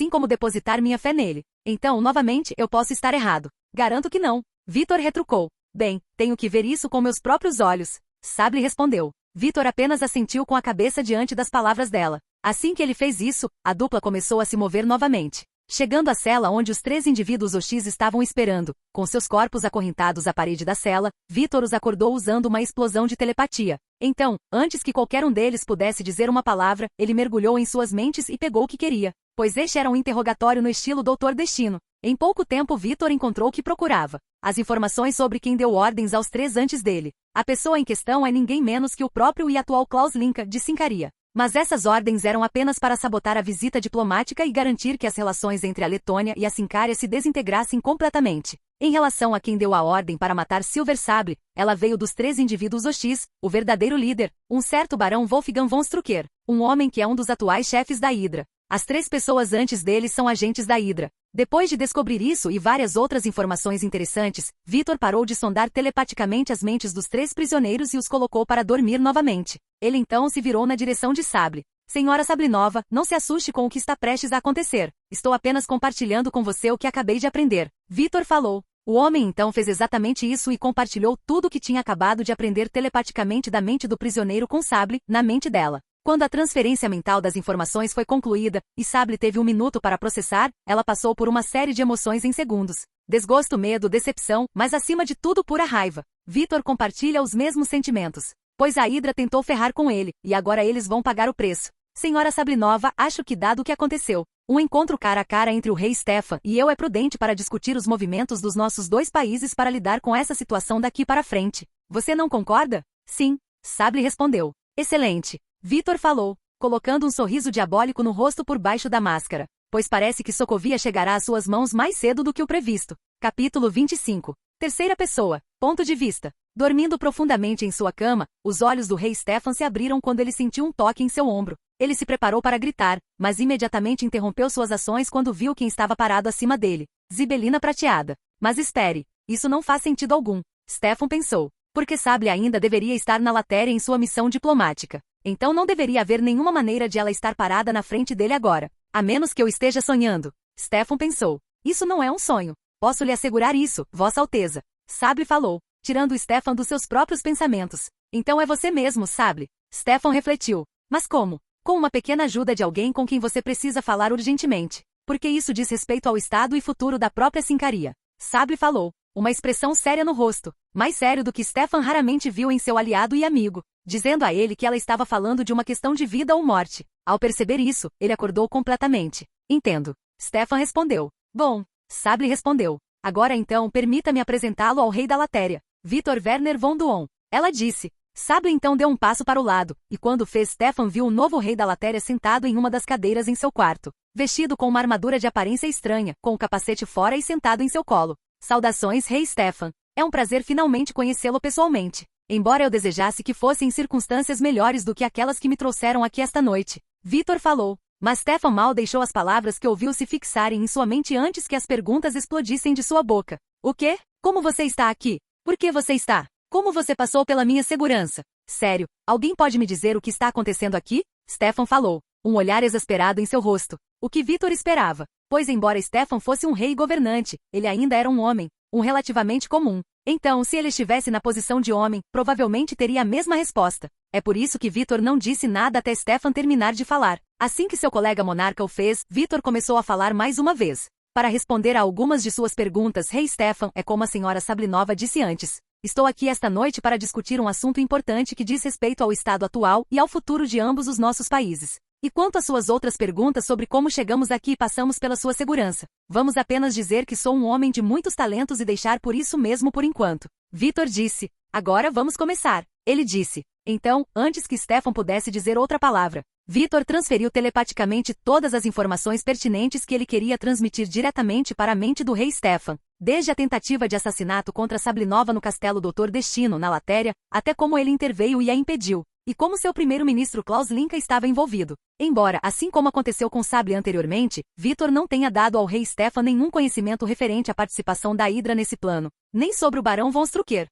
como depositar minha fé nele. Então, novamente, eu posso estar errado. Garanto que não. Vitor retrucou. Bem, tenho que ver isso com meus próprios olhos. Sable respondeu. Vitor apenas assentiu com a cabeça diante das palavras dela. Assim que ele fez isso, a dupla começou a se mover novamente. Chegando à cela onde os 3 indivíduos OX estavam esperando, com seus corpos acorrentados à parede da cela, Vitor os acordou usando uma explosão de telepatia. Então, antes que qualquer um deles pudesse dizer uma palavra, ele mergulhou em suas mentes e pegou o que queria, pois este era um interrogatório no estilo Doutor Destino. Em pouco tempo Vitor encontrou o que procurava. As informações sobre quem deu ordens aos 3 antes dele. A pessoa em questão é ninguém menos que o próprio e atual Klaus Linka, de Sincaria. Mas essas ordens eram apenas para sabotar a visita diplomática e garantir que as relações entre a Letônia e a Sincária se desintegrassem completamente. Em relação a quem deu a ordem para matar Silver Sable, ela veio dos 3 indivíduos OX, o verdadeiro líder, um certo barão Wolfgang von Strucker, um homem que é um dos atuais chefes da Hydra. As 3 pessoas antes dele são agentes da Hydra. Depois de descobrir isso e várias outras informações interessantes, Vitor parou de sondar telepaticamente as mentes dos 3 prisioneiros e os colocou para dormir novamente. Ele então se virou na direção de Sable. Senhora Sablinova, não se assuste com o que está prestes a acontecer. Estou apenas compartilhando com você o que acabei de aprender. Vitor falou. O homem então fez exatamente isso e compartilhou tudo o que tinha acabado de aprender telepaticamente da mente do prisioneiro com Sable, na mente dela. Quando a transferência mental das informações foi concluída, e Sable teve 1 minuto para processar, ela passou por uma série de emoções em segundos. Desgosto, medo, decepção, mas acima de tudo pura raiva. Vitor compartilha os mesmos sentimentos. Pois a Hydra tentou ferrar com ele, e agora eles vão pagar o preço. Senhora Sablinova, acho que dado o que aconteceu, um encontro cara a cara entre o rei Stefan e eu é prudente para discutir os movimentos dos nossos 2 países para lidar com essa situação daqui para frente. Você não concorda? Sim, Sable respondeu. Excelente. Vitor falou, colocando um sorriso diabólico no rosto por baixo da máscara, pois parece que Sokovia chegará às suas mãos mais cedo do que o previsto. Capítulo 25. Terceira pessoa. Ponto de vista. Dormindo profundamente em sua cama, os olhos do rei Stefan se abriram quando ele sentiu um toque em seu ombro. Ele se preparou para gritar, mas imediatamente interrompeu suas ações quando viu quem estava parado acima dele. Zibelina prateada. Mas espere, isso não faz sentido algum. Stefan pensou. Porque Sable ainda deveria estar na Latéria em sua missão diplomática. Então não deveria haver nenhuma maneira de ela estar parada na frente dele agora. A menos que eu esteja sonhando. Stefan pensou. Isso não é um sonho. Posso lhe assegurar isso, Vossa Alteza. Sable falou, tirando Stefan dos seus próprios pensamentos. Então é você mesmo, Sable. Stefan refletiu. Mas como? Com uma pequena ajuda de alguém com quem você precisa falar urgentemente. Porque isso diz respeito ao estado e futuro da própria Sincaria. Sable falou, uma expressão séria no rosto, mais sério do que Stefan raramente viu em seu aliado e amigo, dizendo a ele que ela estava falando de uma questão de vida ou morte. Ao perceber isso, ele acordou completamente. Entendo. Stefan respondeu. Bom, Sable respondeu. Agora então permita-me apresentá-lo ao rei da Latéria, Vitor Werner von Duon. Ela disse. Sable então deu um passo para o lado, e quando fez Stefan viu o novo rei da Latéria sentado em uma das cadeiras em seu quarto, vestido com uma armadura de aparência estranha, com o capacete fora e sentado em seu colo. Saudações, rei Stefan. É um prazer finalmente conhecê-lo pessoalmente. Embora eu desejasse que fosse em circunstâncias melhores do que aquelas que me trouxeram aqui esta noite. Vitor falou. Mas Stefan mal deixou as palavras que ouviu se fixarem em sua mente antes que as perguntas explodissem de sua boca. O quê? Como você está aqui? Por que você está? Como você passou pela minha segurança? Sério, alguém pode me dizer o que está acontecendo aqui? Stefan falou, um olhar exasperado em seu rosto. O que Vitor esperava. Pois embora Stefan fosse um rei governante, ele ainda era um homem, um relativamente comum. Então, se ele estivesse na posição de homem, provavelmente teria a mesma resposta. É por isso que Vitor não disse nada até Stefan terminar de falar. Assim que seu colega monarca o fez, Vitor começou a falar mais uma vez. Para responder a algumas de suas perguntas, rei Stefan, é como a senhora Sablinova disse antes. Estou aqui esta noite para discutir um assunto importante que diz respeito ao estado atual e ao futuro de ambos os nossos países. E quanto às suas outras perguntas sobre como chegamos aqui e passamos pela sua segurança, vamos apenas dizer que sou um homem de muitos talentos e deixar por isso mesmo por enquanto. Vitor disse. Agora vamos começar. Ele disse. Então, antes que Stefan pudesse dizer outra palavra, Vitor transferiu telepaticamente todas as informações pertinentes que ele queria transmitir diretamente para a mente do rei Stefan, desde a tentativa de assassinato contra Sablinova no castelo Dr. Destino, na Latéria, até como ele interveio e a impediu, e como seu primeiro-ministro Klaus Linka estava envolvido. Embora, assim como aconteceu com Sable anteriormente, Vitor não tenha dado ao rei Stefan nenhum conhecimento referente à participação da Hydra nesse plano, nem sobre o Barão von Strucker,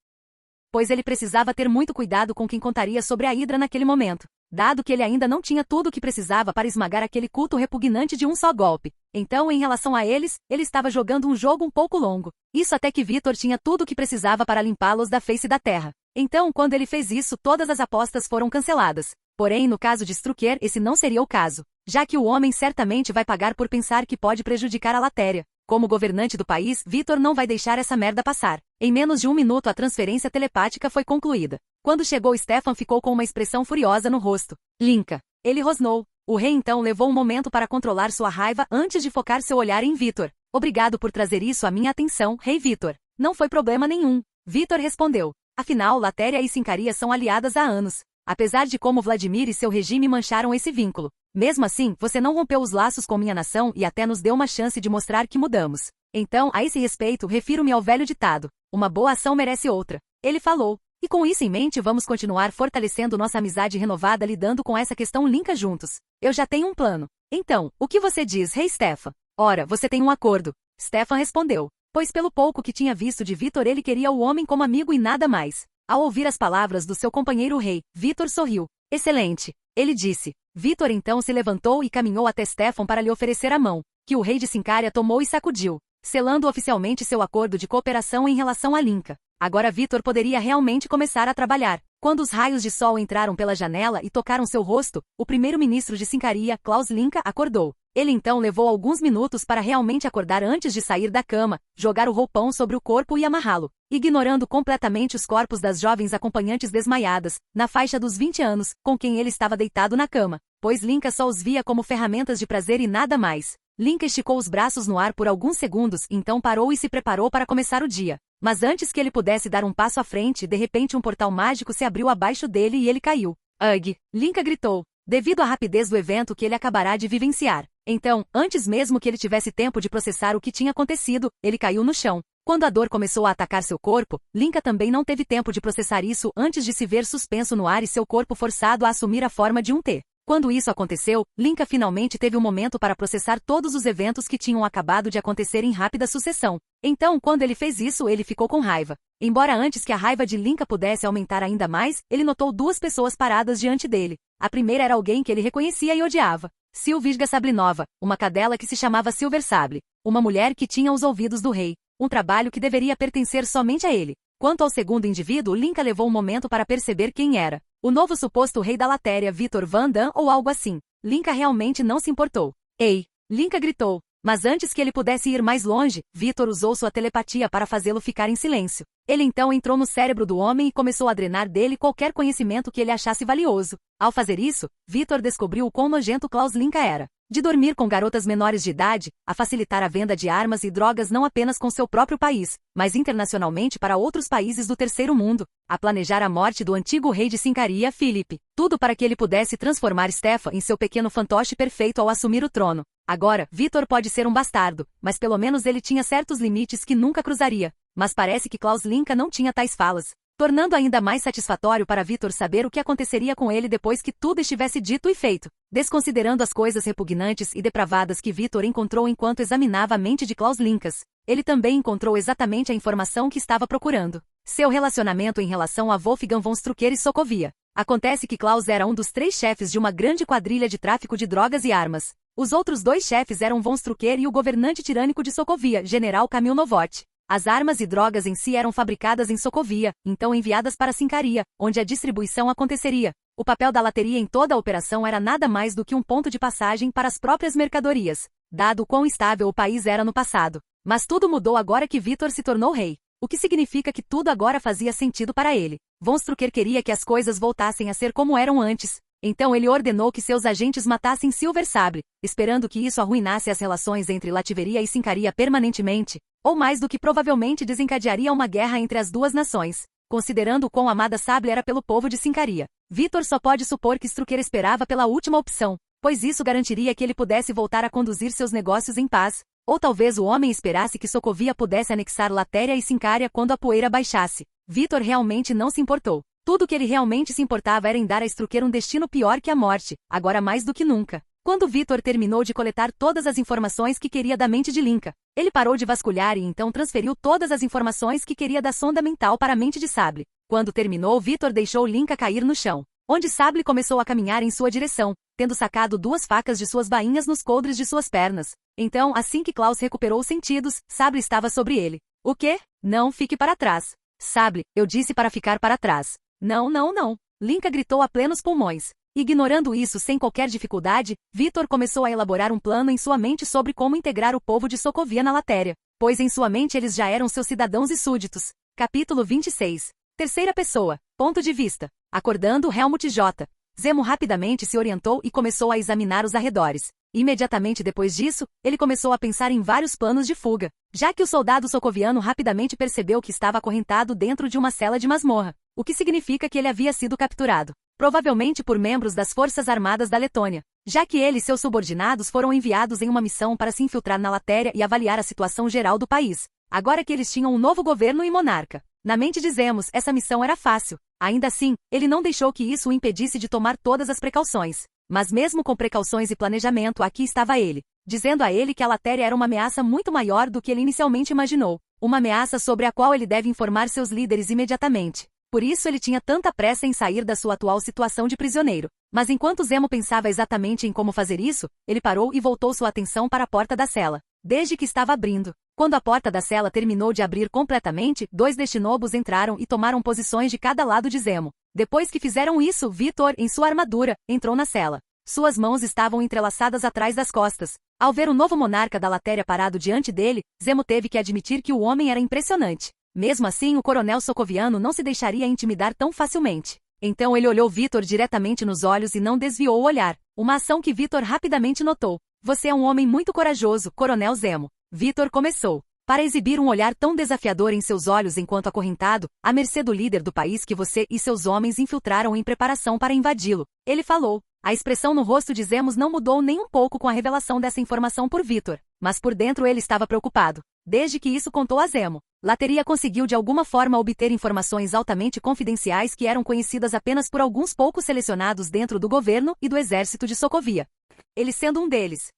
pois ele precisava ter muito cuidado com quem contaria sobre a Hydra naquele momento, dado que ele ainda não tinha tudo o que precisava para esmagar aquele culto repugnante de um só golpe. Então, em relação a eles, ele estava jogando um jogo um pouco longo. Isso até que Vitor tinha tudo o que precisava para limpá-los da face da terra. Então, quando ele fez isso, todas as apostas foram canceladas. Porém, no caso de Strucker, esse não seria o caso, já que o homem certamente vai pagar por pensar que pode prejudicar a Latéria. Como governante do país, Vitor não vai deixar essa merda passar. Em menos de 1 minuto a transferência telepática foi concluída. Quando chegou, Stefan ficou com uma expressão furiosa no rosto. Linka. Ele rosnou. O rei então levou um momento para controlar sua raiva antes de focar seu olhar em Vitor. Obrigado por trazer isso à minha atenção, rei Vitor. Não foi problema nenhum. Vitor respondeu. Afinal, Latéria e Sincaria são aliadas há anos. Apesar de como Vladimir e seu regime mancharam esse vínculo. Mesmo assim, você não rompeu os laços com minha nação e até nos deu uma chance de mostrar que mudamos. Então, a esse respeito, refiro-me ao velho ditado. Uma boa ação merece outra. Ele falou. E com isso em mente vamos continuar fortalecendo nossa amizade renovada lidando com essa questão Linka juntos. Eu já tenho um plano. Então, o que você diz, rei Stefan? Ora, você tem um acordo. Stefan respondeu. Pois pelo pouco que tinha visto de Vitor ele queria o homem como amigo e nada mais. Ao ouvir as palavras do seu companheiro rei, Vitor sorriu. Excelente. Ele disse. Vitor então se levantou e caminhou até Stefan para lhe oferecer a mão, que o rei de Sincaria tomou e sacudiu, selando oficialmente seu acordo de cooperação em relação a Linka. Agora Vitor poderia realmente começar a trabalhar. Quando os raios de sol entraram pela janela e tocaram seu rosto, o primeiro-ministro de Sincaria, Klaus Linka, acordou. Ele então levou alguns minutos para realmente acordar antes de sair da cama, jogar o roupão sobre o corpo e amarrá-lo, ignorando completamente os corpos das jovens acompanhantes desmaiadas, na faixa dos 20 anos, com quem ele estava deitado na cama, pois Linka só os via como ferramentas de prazer e nada mais. Linka esticou os braços no ar por alguns segundos, então parou e se preparou para começar o dia. Mas antes que ele pudesse dar um passo à frente, de repente um portal mágico se abriu abaixo dele e ele caiu. Ugh! Linka gritou, devido à rapidez do evento que ele acabará de vivenciar. Então, antes mesmo que ele tivesse tempo de processar o que tinha acontecido, ele caiu no chão. Quando a dor começou a atacar seu corpo, Linka também não teve tempo de processar isso antes de se ver suspenso no ar e seu corpo forçado a assumir a forma de um T. Quando isso aconteceu, Linka finalmente teve um momento para processar todos os eventos que tinham acabado de acontecer em rápida sucessão. Então, quando ele fez isso, ele ficou com raiva. Embora antes que a raiva de Linka pudesse aumentar ainda mais, ele notou 2 pessoas paradas diante dele. A primeira era alguém que ele reconhecia e odiava. Silvidga Sablinova, uma cadela que se chamava Silver Sable. Uma mulher que tinha os ouvidos do rei. Um trabalho que deveria pertencer somente a ele. Quanto ao segundo indivíduo, Linka levou um momento para perceber quem era. O novo suposto rei da Latéria, Vitor Van Dam ou algo assim. Linka realmente não se importou. Ei! Linka gritou. Mas antes que ele pudesse ir mais longe, Vitor usou sua telepatia para fazê-lo ficar em silêncio. Ele então entrou no cérebro do homem e começou a drenar dele qualquer conhecimento que ele achasse valioso. Ao fazer isso, Vitor descobriu o quão nojento Klaus Linka era. De dormir com garotas menores de idade, a facilitar a venda de armas e drogas não apenas com seu próprio país, mas internacionalmente para outros países do terceiro mundo, a planejar a morte do antigo rei de Sincaria, Filipe, tudo para que ele pudesse transformar Stefan em seu pequeno fantoche perfeito ao assumir o trono. Agora, Vitor pode ser um bastardo, mas pelo menos ele tinha certos limites que nunca cruzaria. Mas parece que Klaus Linka não tinha tais falas, tornando ainda mais satisfatório para Vitor saber o que aconteceria com ele depois que tudo estivesse dito e feito. Desconsiderando as coisas repugnantes e depravadas que Vitor encontrou enquanto examinava a mente de Klaus Linkas, ele também encontrou exatamente a informação que estava procurando. Seu relacionamento em relação a Wolfgang von Strucker e Sokovia. Acontece que Klaus era um dos 3 chefes de uma grande quadrilha de tráfico de drogas e armas. Os outros 2 chefes eram von Strucker e o governante tirânico de Sokovia, General Kamil Novot. As armas e drogas em si eram fabricadas em Sokovia, então enviadas para Sincaria, onde a distribuição aconteceria. O papel da lateria em toda a operação era nada mais do que um ponto de passagem para as próprias mercadorias, dado o quão instável o país era no passado. Mas tudo mudou agora que Vitor se tornou rei, o que significa que tudo agora fazia sentido para ele. Von Strucker queria que as coisas voltassem a ser como eram antes. Então ele ordenou que seus agentes matassem Silver Sable, esperando que isso arruinasse as relações entre Lativeria e Sincaria permanentemente, ou mais do que provavelmente desencadearia uma guerra entre as duas nações. Considerando o quão amada Sable era pelo povo de Sincaria, Vitor só pode supor que Strucker esperava pela última opção, pois isso garantiria que ele pudesse voltar a conduzir seus negócios em paz. Ou talvez o homem esperasse que Sokovia pudesse anexar Latéria e Sincaria quando a poeira baixasse. Vitor realmente não se importou. Tudo que ele realmente se importava era em dar a Strucker um destino pior que a morte, agora mais do que nunca. Quando Vitor terminou de coletar todas as informações que queria da mente de Linka, ele parou de vasculhar e então transferiu todas as informações que queria da sonda mental para a mente de Sable. Quando terminou, Vitor deixou Linka cair no chão, onde Sable começou a caminhar em sua direção, tendo sacado 2 facas de suas bainhas nos coldres de suas pernas. Então, assim que Klaus recuperou os sentidos, Sable estava sobre ele. O quê? Não fique para trás. Sable, eu disse para ficar para trás. Não, não, não. Linka gritou a plenos pulmões. Ignorando isso sem qualquer dificuldade, Vitor começou a elaborar um plano em sua mente sobre como integrar o povo de Sokovia na Latéria, pois em sua mente eles já eram seus cidadãos e súditos. Capítulo 26. Terceira pessoa. Ponto de vista. Acordando Helmut J. Zemo rapidamente se orientou e começou a examinar os arredores. Imediatamente depois disso, ele começou a pensar em vários planos de fuga, já que o soldado socoviano rapidamente percebeu que estava acorrentado dentro de uma cela de masmorra, o que significa que ele havia sido capturado, provavelmente por membros das Forças Armadas da Letônia, já que ele e seus subordinados foram enviados em uma missão para se infiltrar na Latéria e avaliar a situação geral do país, agora que eles tinham um novo governo e monarca. Na mente de Zemo, essa missão era fácil. Ainda assim, ele não deixou que isso o impedisse de tomar todas as precauções. Mas mesmo com precauções e planejamento, aqui estava ele, dizendo a ele que a Latéria era uma ameaça muito maior do que ele inicialmente imaginou, uma ameaça sobre a qual ele deve informar seus líderes imediatamente. Por isso ele tinha tanta pressa em sair da sua atual situação de prisioneiro. Mas enquanto Zemo pensava exatamente em como fazer isso, ele parou e voltou sua atenção para a porta da cela, desde que estava abrindo. Quando a porta da cela terminou de abrir completamente, 2 destinobos entraram e tomaram posições de cada lado de Zemo. Depois que fizeram isso, Vitor, em sua armadura, entrou na cela. Suas mãos estavam entrelaçadas atrás das costas. Ao ver o novo monarca da Latéria parado diante dele, Zemo teve que admitir que o homem era impressionante. Mesmo assim, o coronel socoviano não se deixaria intimidar tão facilmente. Então ele olhou Vitor diretamente nos olhos e não desviou o olhar, uma ação que Vitor rapidamente notou. Você é um homem muito corajoso, coronel Zemo. Vitor começou. Para exibir um olhar tão desafiador em seus olhos enquanto acorrentado, à mercê do líder do país que você e seus homens infiltraram em preparação para invadi-lo, ele falou. A expressão no rosto de Zemo não mudou nem um pouco com a revelação dessa informação por Vitor, mas por dentro ele estava preocupado. Desde que isso contou a Zemo, Lateria conseguiu de alguma forma obter informações altamente confidenciais que eram conhecidas apenas por alguns poucos selecionados dentro do governo e do exército de Sokovia. Ele sendo um deles.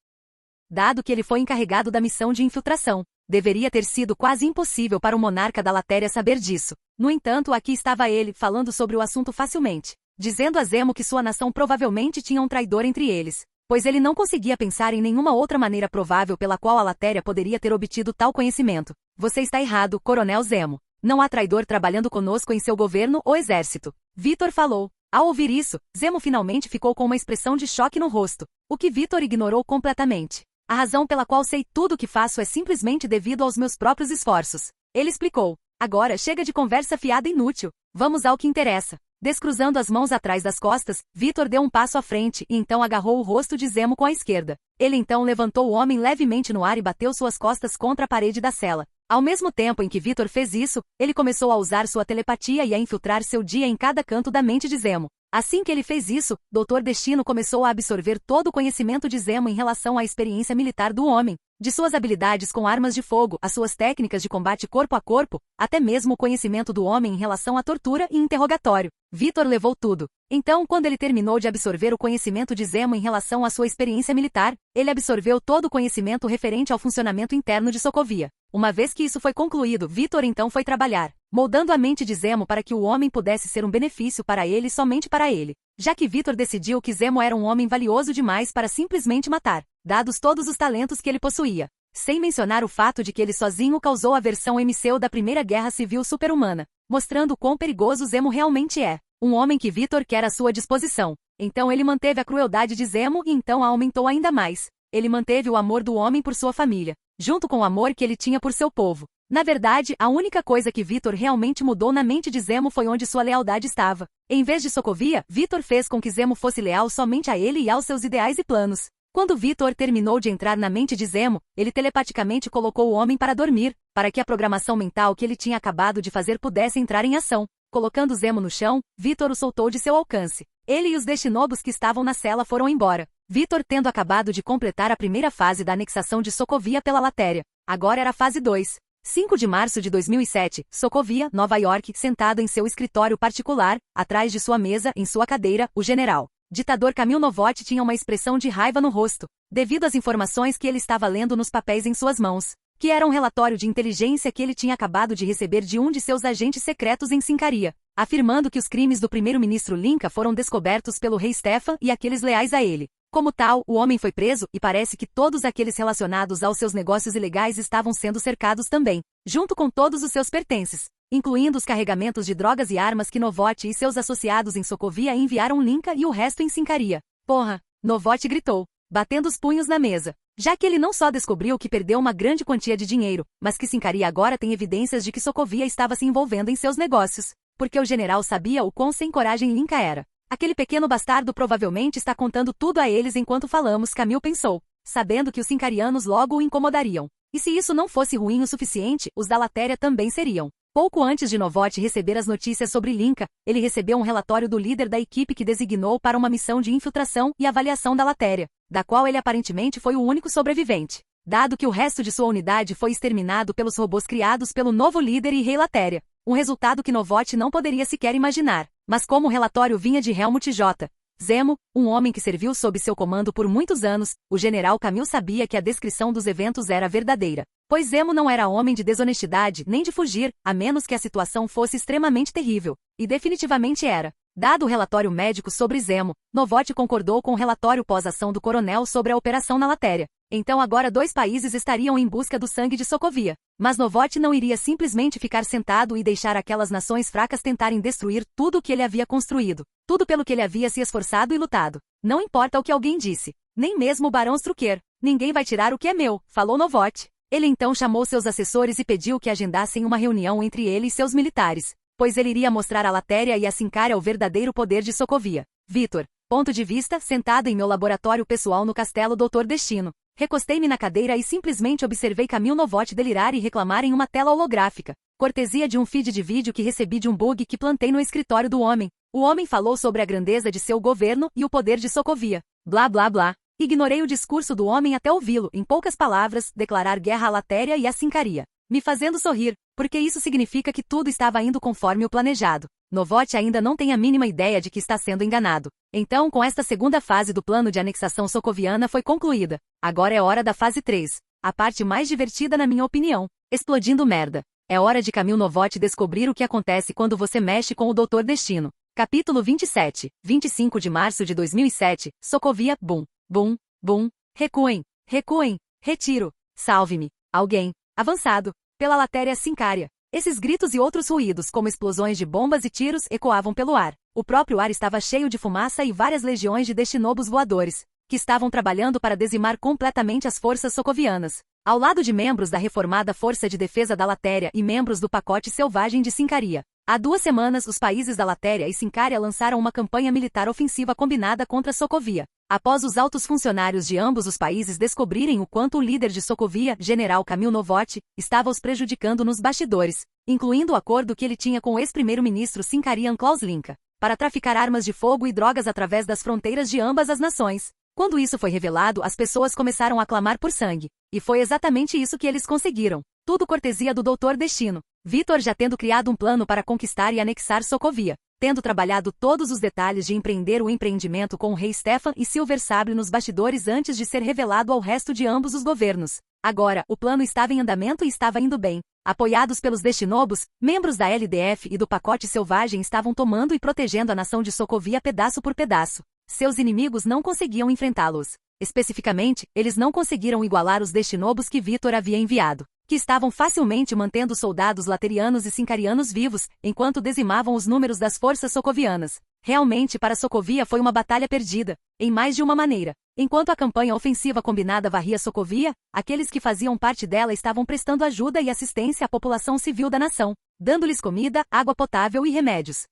Dado que ele foi encarregado da missão de infiltração, deveria ter sido quase impossível para o monarca da Latéria saber disso. No entanto, aqui estava ele, falando sobre o assunto facilmente, dizendo a Zemo que sua nação provavelmente tinha um traidor entre eles, pois ele não conseguia pensar em nenhuma outra maneira provável pela qual a Latéria poderia ter obtido tal conhecimento. Você está errado, coronel Zemo. Não há traidor trabalhando conosco em seu governo ou exército. Vitor falou. Ao ouvir isso, Zemo finalmente ficou com uma expressão de choque no rosto, o que Vitor ignorou completamente. A razão pela qual sei tudo o que faço é simplesmente devido aos meus próprios esforços. Ele explicou. Agora chega de conversa fiada inútil. Vamos ao que interessa. Descruzando as mãos atrás das costas, Vitor deu um passo à frente e então agarrou o rosto de Zemo com a esquerda. Ele então levantou o homem levemente no ar e bateu suas costas contra a parede da cela. Ao mesmo tempo em que Vitor fez isso, ele começou a usar sua telepatia e a infiltrar seu dia em cada canto da mente de Zemo. Assim que ele fez isso, Dr. Destino começou a absorver todo o conhecimento de Zemo em relação à experiência militar do homem, de suas habilidades com armas de fogo, as suas técnicas de combate corpo a corpo, até mesmo o conhecimento do homem em relação à tortura e interrogatório. Vitor levou tudo. Então, quando ele terminou de absorver o conhecimento de Zemo em relação à sua experiência militar, ele absorveu todo o conhecimento referente ao funcionamento interno de Sokovia. Uma vez que isso foi concluído, Vitor então foi trabalhar, moldando a mente de Zemo para que o homem pudesse ser um benefício para ele e somente para ele, já que Vitor decidiu que Zemo era um homem valioso demais para simplesmente matar, dados todos os talentos que ele possuía. Sem mencionar o fato de que ele sozinho causou a versão MCU da Primeira Guerra Civil super-humana, mostrando quão perigoso Zemo realmente é, um homem que Vitor quer à sua disposição. Então ele manteve a crueldade de Zemo e então a aumentou ainda mais. Ele manteve o amor do homem por sua família, junto com o amor que ele tinha por seu povo. Na verdade, a única coisa que Vitor realmente mudou na mente de Zemo foi onde sua lealdade estava. Em vez de Sokovia, Vitor fez com que Zemo fosse leal somente a ele e aos seus ideais e planos. Quando Vitor terminou de entrar na mente de Zemo, ele telepaticamente colocou o homem para dormir, para que a programação mental que ele tinha acabado de fazer pudesse entrar em ação. Colocando Zemo no chão, Vitor o soltou de seu alcance. Ele e os Destinobos que estavam na cela foram embora. Vitor tendo acabado de completar a primeira fase da anexação de Sokovia pela Latéria. Agora era a fase 2. 5 de março de 2007, Sokovia, Nova York, sentado em seu escritório particular, atrás de sua mesa, em sua cadeira, o general. Ditador Kamil Novot tinha uma expressão de raiva no rosto, devido às informações que ele estava lendo nos papéis em suas mãos, que era um relatório de inteligência que ele tinha acabado de receber de um de seus agentes secretos em Sincaria, afirmando que os crimes do primeiro-ministro Linka foram descobertos pelo rei Stefan e aqueles leais a ele. Como tal, o homem foi preso e parece que todos aqueles relacionados aos seus negócios ilegais estavam sendo cercados também, junto com todos os seus pertences, incluindo os carregamentos de drogas e armas que Novot e seus associados em Sokovia enviaram Linka e o resto em Sincaria. Porra! Novot gritou, batendo os punhos na mesa, já que ele não só descobriu que perdeu uma grande quantia de dinheiro, mas que Sincaria agora tem evidências de que Sokovia estava se envolvendo em seus negócios, porque o general sabia o quão sem coragem Linka era. Aquele pequeno bastardo provavelmente está contando tudo a eles enquanto falamos, Kamil pensou, sabendo que os sincarianos logo o incomodariam. E se isso não fosse ruim o suficiente, os da Latéria também seriam. Pouco antes de Novot receber as notícias sobre Linka, ele recebeu um relatório do líder da equipe que designou para uma missão de infiltração e avaliação da Latéria, da qual ele aparentemente foi o único sobrevivente, dado que o resto de sua unidade foi exterminado pelos robôs criados pelo novo líder e rei Latéria, um resultado que Novot não poderia sequer imaginar. Mas como o relatório vinha de Helmut J. Zemo, um homem que serviu sob seu comando por muitos anos, o general Kamil sabia que a descrição dos eventos era verdadeira, pois Zemo não era homem de desonestidade nem de fugir, a menos que a situação fosse extremamente terrível, e definitivamente era. Dado o relatório médico sobre Zemo, Novot concordou com o relatório pós-ação do coronel sobre a operação na Latéria. Então agora 2 países estariam em busca do sangue de Sokovia. Mas Novot não iria simplesmente ficar sentado e deixar aquelas nações fracas tentarem destruir tudo o que ele havia construído, tudo pelo que ele havia se esforçado e lutado. Não importa o que alguém disse, nem mesmo o Barão Strucker. Ninguém vai tirar o que é meu, falou Novot. Ele então chamou seus assessores e pediu que agendassem uma reunião entre ele e seus militares, pois ele iria mostrar à Latéria e a Sincaria o verdadeiro poder de Sokovia. Vitor, ponto de vista, sentado em meu laboratório pessoal no Castelo Doutor Destino. Recostei-me na cadeira e simplesmente observei Kamil Novot delirar e reclamar em uma tela holográfica, cortesia de um feed de vídeo que recebi de um bug que plantei no escritório do homem. O homem falou sobre a grandeza de seu governo e o poder de Sokovia. Blá blá blá. Ignorei o discurso do homem até ouvi-lo, em poucas palavras, declarar guerra à Latéria e à Sincaria, me fazendo sorrir, porque isso significa que tudo estava indo conforme o planejado. Novot ainda não tem a mínima ideia de que está sendo enganado. Então, com esta segunda fase do plano de anexação socoviana foi concluída. Agora é hora da fase 3. A parte mais divertida na minha opinião. Explodindo merda. É hora de Kamil Novot descobrir o que acontece quando você mexe com o Doutor Destino. Capítulo 27. 25 de março de 2007. Sokovia. Bum. Bum. Bum. Recuem. Recuem. Retiro. Salve-me. Alguém. Avançado. Pela Latéria Sincaria. Esses gritos e outros ruídos, como explosões de bombas e tiros, ecoavam pelo ar. O próprio ar estava cheio de fumaça e várias legiões de destinobos voadores, que estavam trabalhando para dizimar completamente as forças socovianas. Ao lado de membros da reformada Força de Defesa da Latéria e membros do pacote selvagem de Sincaria. Há 2 semanas, os países da Latéria e Sincaria lançaram uma campanha militar ofensiva combinada contra Sokovia. Após os altos funcionários de ambos os países descobrirem o quanto o líder de Sokovia, general Kamil Novot, estava os prejudicando nos bastidores, incluindo o acordo que ele tinha com o ex-primeiro-ministro Sincarian Klaus Linka, para traficar armas de fogo e drogas através das fronteiras de ambas as nações. Quando isso foi revelado, as pessoas começaram a clamar por sangue. E foi exatamente isso que eles conseguiram. Tudo cortesia do Doutor Destino. Vitor já tendo criado um plano para conquistar e anexar Sokovia, tendo trabalhado todos os detalhes de empreender o empreendimento com o rei Stefan e Silver Sable nos bastidores antes de ser revelado ao resto de ambos os governos. Agora, o plano estava em andamento e estava indo bem. Apoiados pelos Destinobos, membros da LDF e do pacote selvagem estavam tomando e protegendo a nação de Sokovia pedaço por pedaço. Seus inimigos não conseguiam enfrentá-los. Especificamente, eles não conseguiram igualar os Destinobos que Vitor havia enviado, que estavam facilmente mantendo soldados laterianos e sincarianos vivos, enquanto dizimavam os números das forças socovianas. Realmente para Sokovia foi uma batalha perdida, em mais de uma maneira. Enquanto a campanha ofensiva combinada varria Sokovia, aqueles que faziam parte dela estavam prestando ajuda e assistência à população civil da nação, dando-lhes comida, água potável e remédios.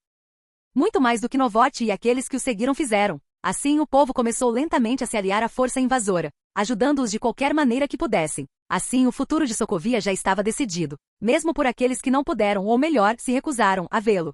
Muito mais do que Novote e aqueles que o seguiram fizeram. Assim o povo começou lentamente a se aliar à força invasora, ajudando-os de qualquer maneira que pudessem. Assim o futuro de Sokovia já estava decidido, mesmo por aqueles que não puderam ou melhor, se recusaram a vê-lo.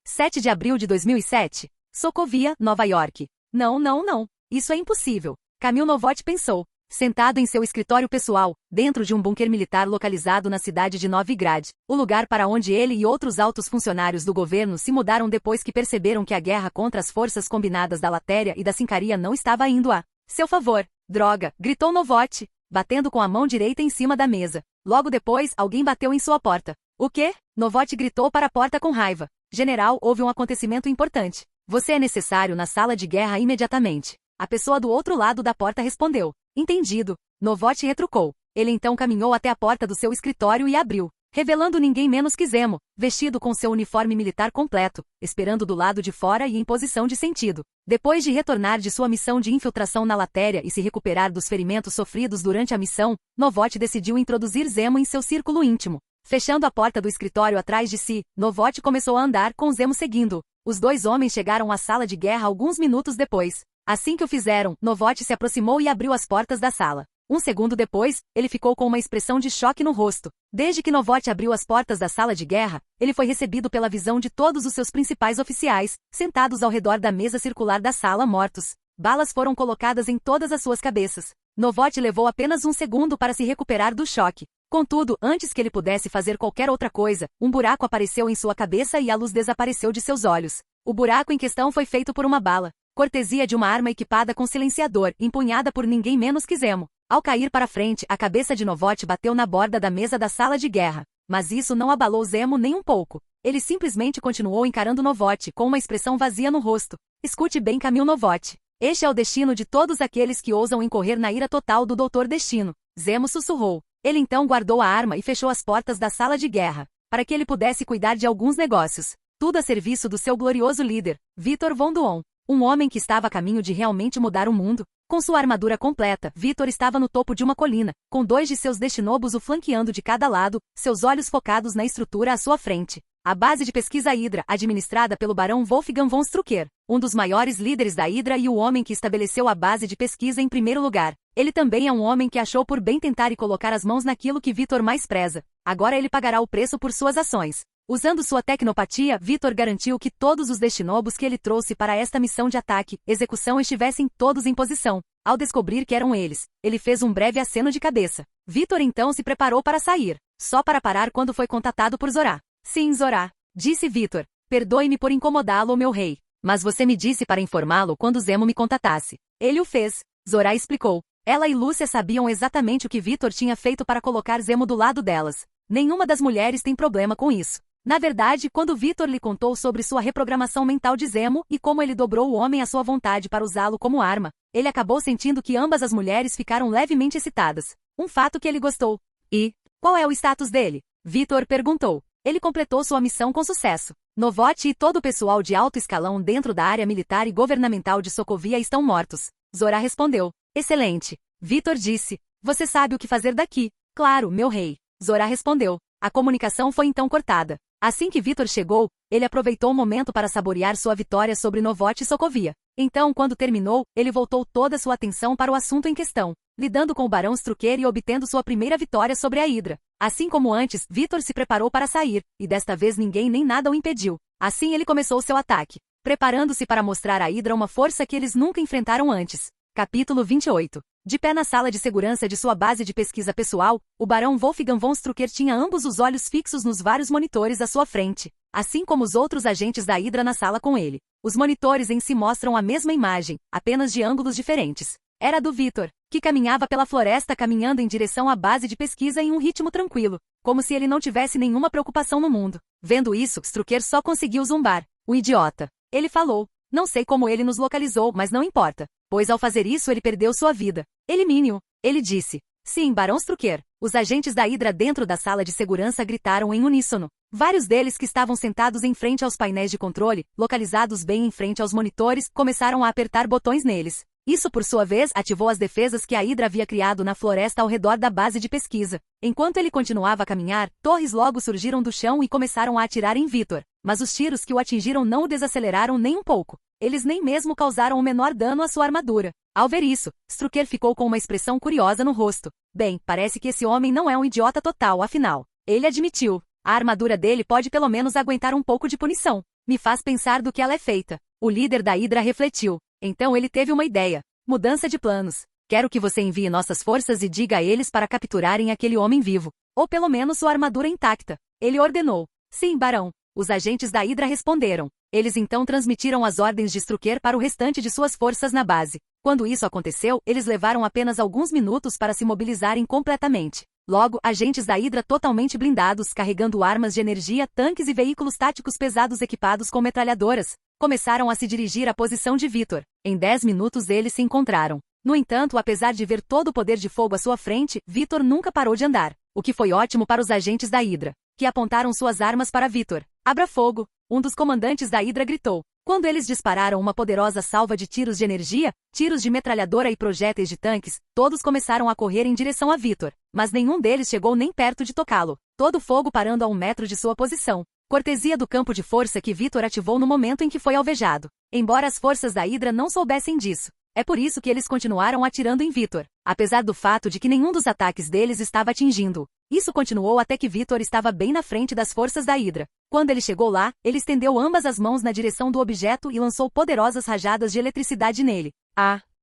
7 de abril de 2007. Sokovia, Nova York. Não. Isso é impossível. Kamil Novote pensou, sentado em seu escritório pessoal, dentro de um bunker militar localizado na cidade de Novigrad, o lugar para onde ele e outros altos funcionários do governo se mudaram depois que perceberam que a guerra contra as forças combinadas da Latéria e da Sincaria não estava indo a seu favor. Droga, gritou Novote, batendo com a mão direita em cima da mesa. Logo depois, alguém bateu em sua porta. O quê? Novote gritou para a porta com raiva. General, houve um acontecimento importante. Você é necessário na sala de guerra imediatamente. A pessoa do outro lado da porta respondeu. Entendido. Novote retrucou. Ele então caminhou até a porta do seu escritório e abriu, revelando ninguém menos que Zemo, vestido com seu uniforme militar completo, esperando do lado de fora e em posição de sentido. Depois de retornar de sua missão de infiltração na Latéria e se recuperar dos ferimentos sofridos durante a missão, Novote decidiu introduzir Zemo em seu círculo íntimo. Fechando a porta do escritório atrás de si, Novote começou a andar com Zemo seguindo. Os dois homens chegaram à sala de guerra alguns minutos depois. Assim que o fizeram, Novote se aproximou e abriu as portas da sala. Um segundo depois, ele ficou com uma expressão de choque no rosto. Desde que Novote abriu as portas da sala de guerra, ele foi recebido pela visão de todos os seus principais oficiais, sentados ao redor da mesa circular da sala mortos. Balas foram colocadas em todas as suas cabeças. Novote levou apenas um segundo para se recuperar do choque. Contudo, antes que ele pudesse fazer qualquer outra coisa, um buraco apareceu em sua cabeça e a luz desapareceu de seus olhos. O buraco em questão foi feito por uma bala, cortesia de uma arma equipada com silenciador, empunhada por ninguém menos que Zemo. Ao cair para frente, a cabeça de Novote bateu na borda da mesa da sala de guerra. Mas isso não abalou Zemo nem um pouco. Ele simplesmente continuou encarando Novote com uma expressão vazia no rosto. Escute bem, Kamil Novote. Este é o destino de todos aqueles que ousam incorrer na ira total do Doutor Destino. Zemo sussurrou. Ele então guardou a arma e fechou as portas da sala de guerra, para que ele pudesse cuidar de alguns negócios. Tudo a serviço do seu glorioso líder, Victor Von Doom. Um homem que estava a caminho de realmente mudar o mundo. Com sua armadura completa, Victor estava no topo de uma colina, com 2 de seus destinobos o flanqueando de cada lado, seus olhos focados na estrutura à sua frente. A base de pesquisa Hydra, administrada pelo barão Wolfgang von Strucker, um dos maiores líderes da Hydra e o homem que estabeleceu a base de pesquisa em primeiro lugar. Ele também é um homem que achou por bem tentar e colocar as mãos naquilo que Victor mais preza. Agora ele pagará o preço por suas ações. Usando sua tecnopatia, Victor garantiu que todos os destinobos que ele trouxe para esta missão de ataque, execução estivessem todos em posição. Ao descobrir que eram eles, ele fez um breve aceno de cabeça. Victor então se preparou para sair, só para parar quando foi contatado por Zorá. Sim, Zorá, disse Victor. Perdoe-me por incomodá-lo, meu rei. Mas você me disse para informá-lo quando Zemo me contatasse. Ele o fez. Zorá explicou. Ela e Lúcia sabiam exatamente o que Victor tinha feito para colocar Zemo do lado delas. Nenhuma das mulheres tem problema com isso. Na verdade, quando Victor lhe contou sobre sua reprogramação mental de Zemo e como ele dobrou o homem à sua vontade para usá-lo como arma, ele acabou sentindo que ambas as mulheres ficaram levemente excitadas. Um fato que ele gostou. E qual é o status dele? Victor perguntou. Ele completou sua missão com sucesso. Novote e todo o pessoal de alto escalão dentro da área militar e governamental de Sokovia estão mortos. Zorá respondeu. Excelente. Victor disse. Você sabe o que fazer daqui? Claro, meu rei. Zorá respondeu. A comunicação foi então cortada. Assim que Victor chegou, ele aproveitou o momento para saborear sua vitória sobre Novote e Sokovia. Então, quando terminou, ele voltou toda sua atenção para o assunto em questão, lidando com o barão Strucker e obtendo sua primeira vitória sobre a Hydra. Assim como antes, Victor se preparou para sair, e desta vez ninguém nem nada o impediu. Assim ele começou seu ataque, preparando-se para mostrar à Hydra uma força que eles nunca enfrentaram antes. Capítulo 28. De pé na sala de segurança de sua base de pesquisa pessoal, o barão Wolfgang von Strucker tinha ambos os olhos fixos nos vários monitores à sua frente, assim como os outros agentes da Hydra na sala com ele. Os monitores em si mostram a mesma imagem, apenas de ângulos diferentes. Era do Victor, que caminhava pela floresta caminhando em direção à base de pesquisa em um ritmo tranquilo, como se ele não tivesse nenhuma preocupação no mundo. Vendo isso, Strucker só conseguiu zumbar. O idiota. Ele falou. Não sei como ele nos localizou, mas não importa, pois ao fazer isso ele perdeu sua vida. Elimine-o. Ele disse. Sim, Barão Strucker. Os agentes da Hydra dentro da sala de segurança gritaram em uníssono. Vários deles que estavam sentados em frente aos painéis de controle, localizados bem em frente aos monitores, começaram a apertar botões neles. Isso, por sua vez, ativou as defesas que a Hydra havia criado na floresta ao redor da base de pesquisa. Enquanto ele continuava a caminhar, torres logo surgiram do chão e começaram a atirar em Victor. Mas os tiros que o atingiram não o desaceleraram nem um pouco. Eles nem mesmo causaram o menor dano à sua armadura. Ao ver isso, Strucker ficou com uma expressão curiosa no rosto. Bem, parece que esse homem não é um idiota total, afinal. Ele admitiu. A armadura dele pode pelo menos aguentar um pouco de punição. Me faz pensar do que ela é feita. O líder da Hydra refletiu. Então ele teve uma ideia. Mudança de planos. Quero que você envie nossas forças e diga a eles para capturarem aquele homem vivo. Ou pelo menos sua armadura intacta. Ele ordenou. Sim, barão. Os agentes da Hydra responderam. Eles então transmitiram as ordens de Strucker para o restante de suas forças na base. Quando isso aconteceu, eles levaram apenas alguns minutos para se mobilizarem completamente. Logo, agentes da Hydra totalmente blindados, carregando armas de energia, tanques e veículos táticos pesados equipados com metralhadoras, começaram a se dirigir à posição de Victor. Em 10 minutos eles se encontraram. No entanto, apesar de ver todo o poder de fogo à sua frente, Victor nunca parou de andar, o que foi ótimo para os agentes da Hydra, que apontaram suas armas para Victor. Abra fogo! Um dos comandantes da Hydra gritou. Quando eles dispararam uma poderosa salva de tiros de energia, tiros de metralhadora e projéteis de tanques, todos começaram a correr em direção a Victor, mas nenhum deles chegou nem perto de tocá-lo, todo o fogo parando a 1 metro de sua posição. Cortesia do campo de força que Victor ativou no momento em que foi alvejado. Embora as forças da Hydra não soubessem disso, é por isso que eles continuaram atirando em Victor, apesar do fato de que nenhum dos ataques deles estava atingindo-o. Isso continuou até que Victor estava bem na frente das forças da Hydra. Quando ele chegou lá, ele estendeu ambas as mãos na direção do objeto e lançou poderosas rajadas de eletricidade nele.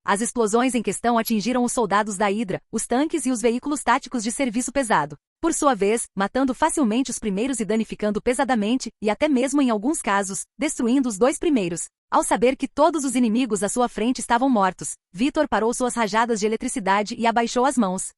As explosões em questão atingiram os soldados da Hydra, os tanques e os veículos táticos de serviço pesado. Por sua vez, matando facilmente os primeiros e danificando pesadamente, e até mesmo em alguns casos, destruindo os 2 primeiros. Ao saber que todos os inimigos à sua frente estavam mortos, Victor parou suas rajadas de eletricidade e abaixou as mãos.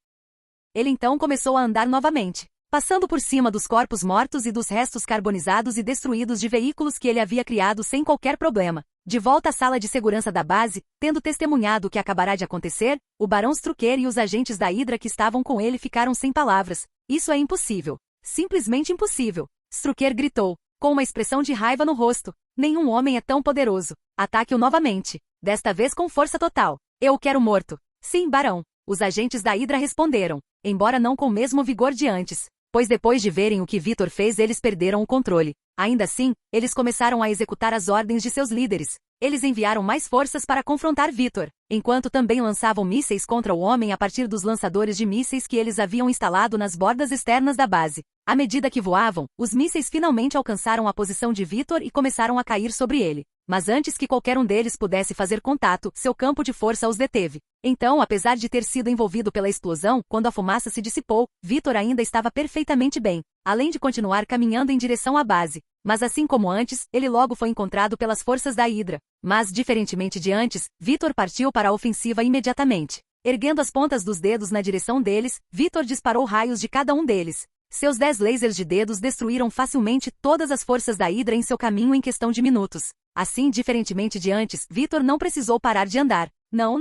Ele então começou a andar novamente, passando por cima dos corpos mortos e dos restos carbonizados e destruídos de veículos que ele havia criado sem qualquer problema. De volta à sala de segurança da base, tendo testemunhado o que acabará de acontecer, o Barão Strucker e os agentes da Hydra que estavam com ele ficaram sem palavras. Isso é impossível. Simplesmente impossível. Strucker gritou, com uma expressão de raiva no rosto. Nenhum homem é tão poderoso. Ataque-o novamente. Desta vez com força total. Eu o quero morto. Sim, Barão. Os agentes da Hydra responderam, embora não com o mesmo vigor de antes, pois depois de verem o que Victor fez eles perderam o controle. Ainda assim, eles começaram a executar as ordens de seus líderes. Eles enviaram mais forças para confrontar Victor, enquanto também lançavam mísseis contra o homem a partir dos lançadores de mísseis que eles haviam instalado nas bordas externas da base. À medida que voavam, os mísseis finalmente alcançaram a posição de Victor e começaram a cair sobre ele. Mas antes que qualquer um deles pudesse fazer contato, seu campo de força os deteve. Então, apesar de ter sido envolvido pela explosão, quando a fumaça se dissipou, Victor ainda estava perfeitamente bem, além de continuar caminhando em direção à base. Mas assim como antes, ele logo foi encontrado pelas forças da Hydra. Mas, diferentemente de antes, Victor partiu para a ofensiva imediatamente. Erguendo as pontas dos dedos na direção deles, Victor disparou raios de cada um deles. Seus 10 lasers de dedos destruíram facilmente todas as forças da Hydra em seu caminho em questão de minutos. Assim, diferentemente de antes, Victor não precisou parar de andar. Não.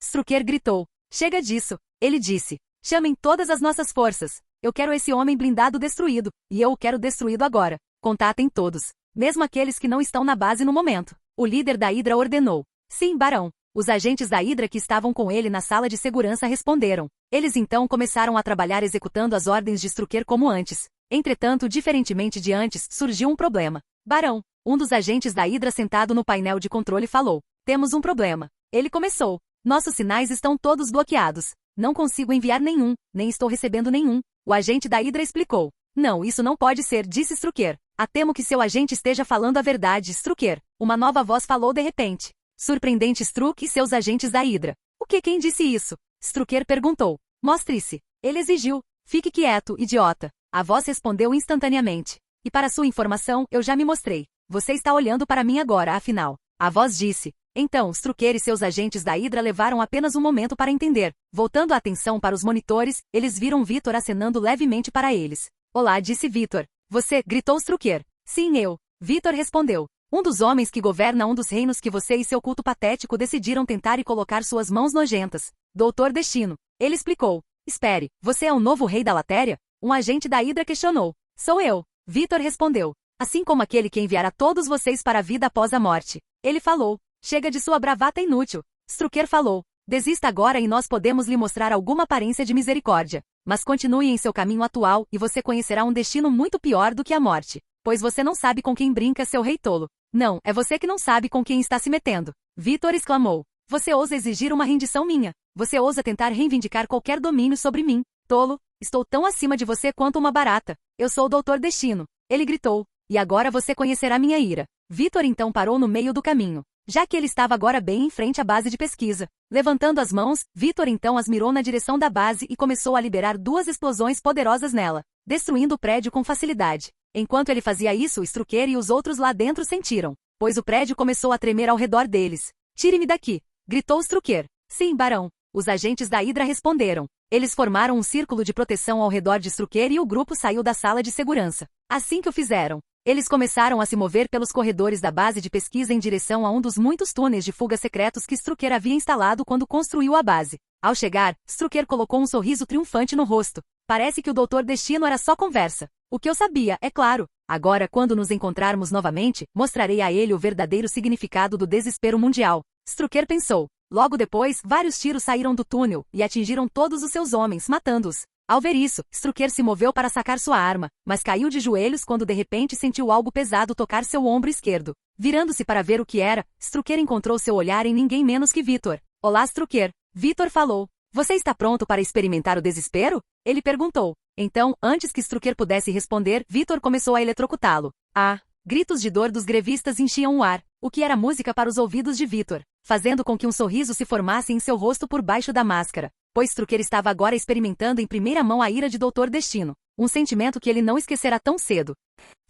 Strucker gritou. Chega disso. Ele disse. Chamem todas as nossas forças. Eu quero esse homem blindado destruído. E eu o quero destruído agora. Contatem todos. Mesmo aqueles que não estão na base no momento. O líder da Hydra ordenou. Sim, barão. Os agentes da Hydra que estavam com ele na sala de segurança responderam. Eles então começaram a trabalhar executando as ordens de Strucker como antes. Entretanto, diferentemente de antes, surgiu um problema. Barão, um dos agentes da Hydra sentado no painel de controle falou. Temos um problema. Ele começou. Nossos sinais estão todos bloqueados. Não consigo enviar nenhum, nem estou recebendo nenhum. O agente da Hydra explicou. Não, isso não pode ser, disse Strucker. Temo que seu agente esteja falando a verdade, Strucker. Uma nova voz falou de repente. Surpreendente Struck e seus agentes da Hydra. O que quem disse isso? Strucker perguntou. Mostre-se. Ele exigiu. Fique quieto, idiota. A voz respondeu instantaneamente. E para sua informação, eu já me mostrei. Você está olhando para mim agora, afinal. A voz disse. Então, Strucker e seus agentes da Hydra levaram apenas um momento para entender. Voltando a atenção para os monitores, eles viram Victor acenando levemente para eles. Olá, disse Victor. Você, gritou Strucker. Sim, eu. Victor respondeu. Um dos homens que governa um dos reinos que você e seu culto patético decidiram tentar e colocar suas mãos nojentas. Doutor Destino. Ele explicou. Espere, você é o novo rei da Latéria? Um agente da Hydra questionou. Sou eu. Vitor respondeu. Assim como aquele que enviará todos vocês para a vida após a morte. Ele falou. Chega de sua bravata inútil. Strucker falou. Desista agora e nós podemos lhe mostrar alguma aparência de misericórdia. Mas continue em seu caminho atual e você conhecerá um destino muito pior do que a morte. Pois você não sabe com quem brinca, seu rei tolo. Não, é você que não sabe com quem está se metendo. Vitor exclamou. Você ousa exigir uma rendição minha. Você ousa tentar reivindicar qualquer domínio sobre mim. Tolo, estou tão acima de você quanto uma barata. Eu sou o Doutor Destino. Ele gritou. E agora você conhecerá minha ira. Vitor então parou no meio do caminho. Já que ele estava agora bem em frente à base de pesquisa. Levantando as mãos, Vitor então as mirou na direção da base e começou a liberar 2 explosões poderosas nela, destruindo o prédio com facilidade. Enquanto ele fazia isso, Strucker e os outros lá dentro sentiram, pois o prédio começou a tremer ao redor deles. Tire-me daqui! Gritou Strucker. Sim, barão. Os agentes da Hydra responderam. Eles formaram um círculo de proteção ao redor de Strucker e o grupo saiu da sala de segurança. Assim que o fizeram, eles começaram a se mover pelos corredores da base de pesquisa em direção a um dos muitos túneis de fuga secretos que Strucker havia instalado quando construiu a base. Ao chegar, Strucker colocou um sorriso triunfante no rosto. Parece que o Doutor Destino era só conversa. O que eu sabia, é claro. Agora, quando nos encontrarmos novamente, mostrarei a ele o verdadeiro significado do desespero mundial. Strucker pensou. Logo depois, vários tiros saíram do túnel e atingiram todos os seus homens, matando-os. Ao ver isso, Strucker se moveu para sacar sua arma, mas caiu de joelhos quando de repente sentiu algo pesado tocar seu ombro esquerdo. Virando-se para ver o que era, Strucker encontrou seu olhar em ninguém menos que Vitor. Olá, Strucker. Vitor falou. Você está pronto para experimentar o desespero? Ele perguntou. Então, antes que Strucker pudesse responder, Vitor começou a eletrocutá-lo. Ah! Gritos de dor dos grevistas enchiam o ar, o que era música para os ouvidos de Vitor, fazendo com que um sorriso se formasse em seu rosto por baixo da máscara, pois Strucker estava agora experimentando em primeira mão a ira de Doutor Destino, um sentimento que ele não esquecerá tão cedo.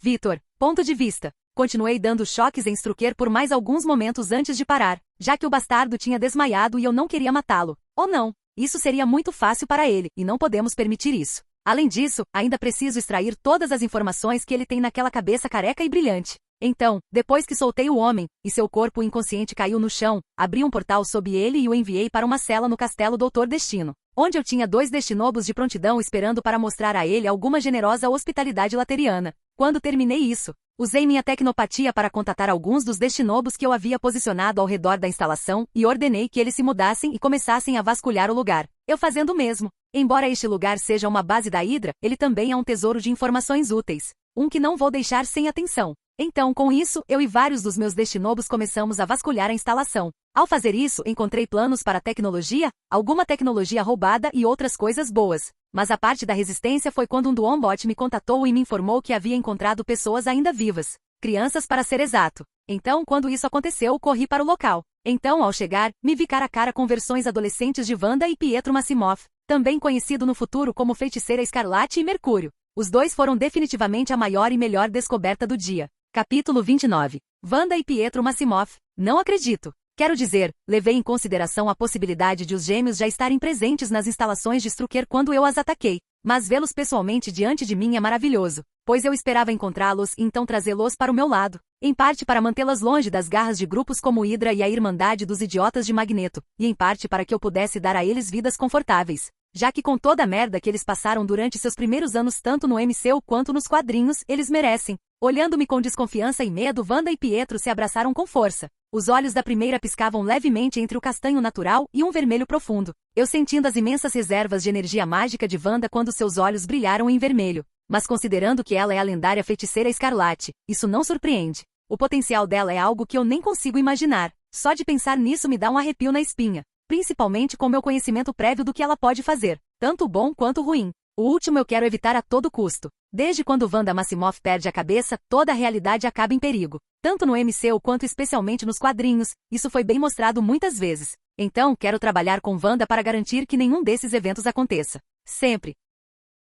Vitor, ponto de vista. Continuei dando choques em Strucker por mais alguns momentos antes de parar, já que o bastardo tinha desmaiado e eu não queria matá-lo. Ou não, isso seria muito fácil para ele, e não podemos permitir isso. Além disso, ainda preciso extrair todas as informações que ele tem naquela cabeça careca e brilhante. Então, depois que soltei o homem, e seu corpo inconsciente caiu no chão, abri um portal sob ele e o enviei para uma cela no castelo Doutor Destino, onde eu tinha 2 destinobos de prontidão esperando para mostrar a ele alguma generosa hospitalidade lateriana. Quando terminei isso, usei minha tecnopatia para contatar alguns dos destinobos que eu havia posicionado ao redor da instalação e ordenei que eles se mudassem e começassem a vasculhar o lugar. Eu fazendo o mesmo. Embora este lugar seja uma base da Hydra, ele também é um tesouro de informações úteis. Um que não vou deixar sem atenção. Então, com isso, eu e vários dos meus destinobos começamos a vasculhar a instalação. Ao fazer isso, encontrei planos para tecnologia, alguma tecnologia roubada e outras coisas boas. Mas a parte da resistência foi quando um Dwombot me contatou e me informou que havia encontrado pessoas ainda vivas. Crianças para ser exato. Então, quando isso aconteceu, corri para o local. Então, ao chegar, me vi cara a cara com versões adolescentes de Wanda e Pietro Maximoff, também conhecido no futuro como Feiticeira Escarlate e Mercúrio. Os dois foram definitivamente a maior e melhor descoberta do dia. Capítulo 29. Wanda e Pietro Maximoff. Não acredito. Quero dizer, levei em consideração a possibilidade de os gêmeos já estarem presentes nas instalações de Strucker quando eu as ataquei. Mas vê-los pessoalmente diante de mim é maravilhoso, pois eu esperava encontrá-los e então trazê-los para o meu lado. Em parte para mantê-las longe das garras de grupos como Hydra e a Irmandade dos Idiotas de Magneto, e em parte para que eu pudesse dar a eles vidas confortáveis. Já que com toda a merda que eles passaram durante seus primeiros anos tanto no MCU quanto nos quadrinhos, eles merecem. Olhando-me com desconfiança e medo, Wanda e Pietro se abraçaram com força. Os olhos da primeira piscavam levemente entre o castanho natural e um vermelho profundo. Eu sentindo as imensas reservas de energia mágica de Wanda quando seus olhos brilharam em vermelho. Mas considerando que ela é a lendária Feiticeira Escarlate, isso não surpreende. O potencial dela é algo que eu nem consigo imaginar. Só de pensar nisso me dá um arrepio na espinha. Principalmente com meu conhecimento prévio do que ela pode fazer, tanto bom quanto ruim. O último eu quero evitar a todo custo. Desde quando Wanda Maximoff perde a cabeça, toda a realidade acaba em perigo. Tanto no MCU quanto especialmente nos quadrinhos, isso foi bem mostrado muitas vezes. Então, quero trabalhar com Wanda para garantir que nenhum desses eventos aconteça. Sempre.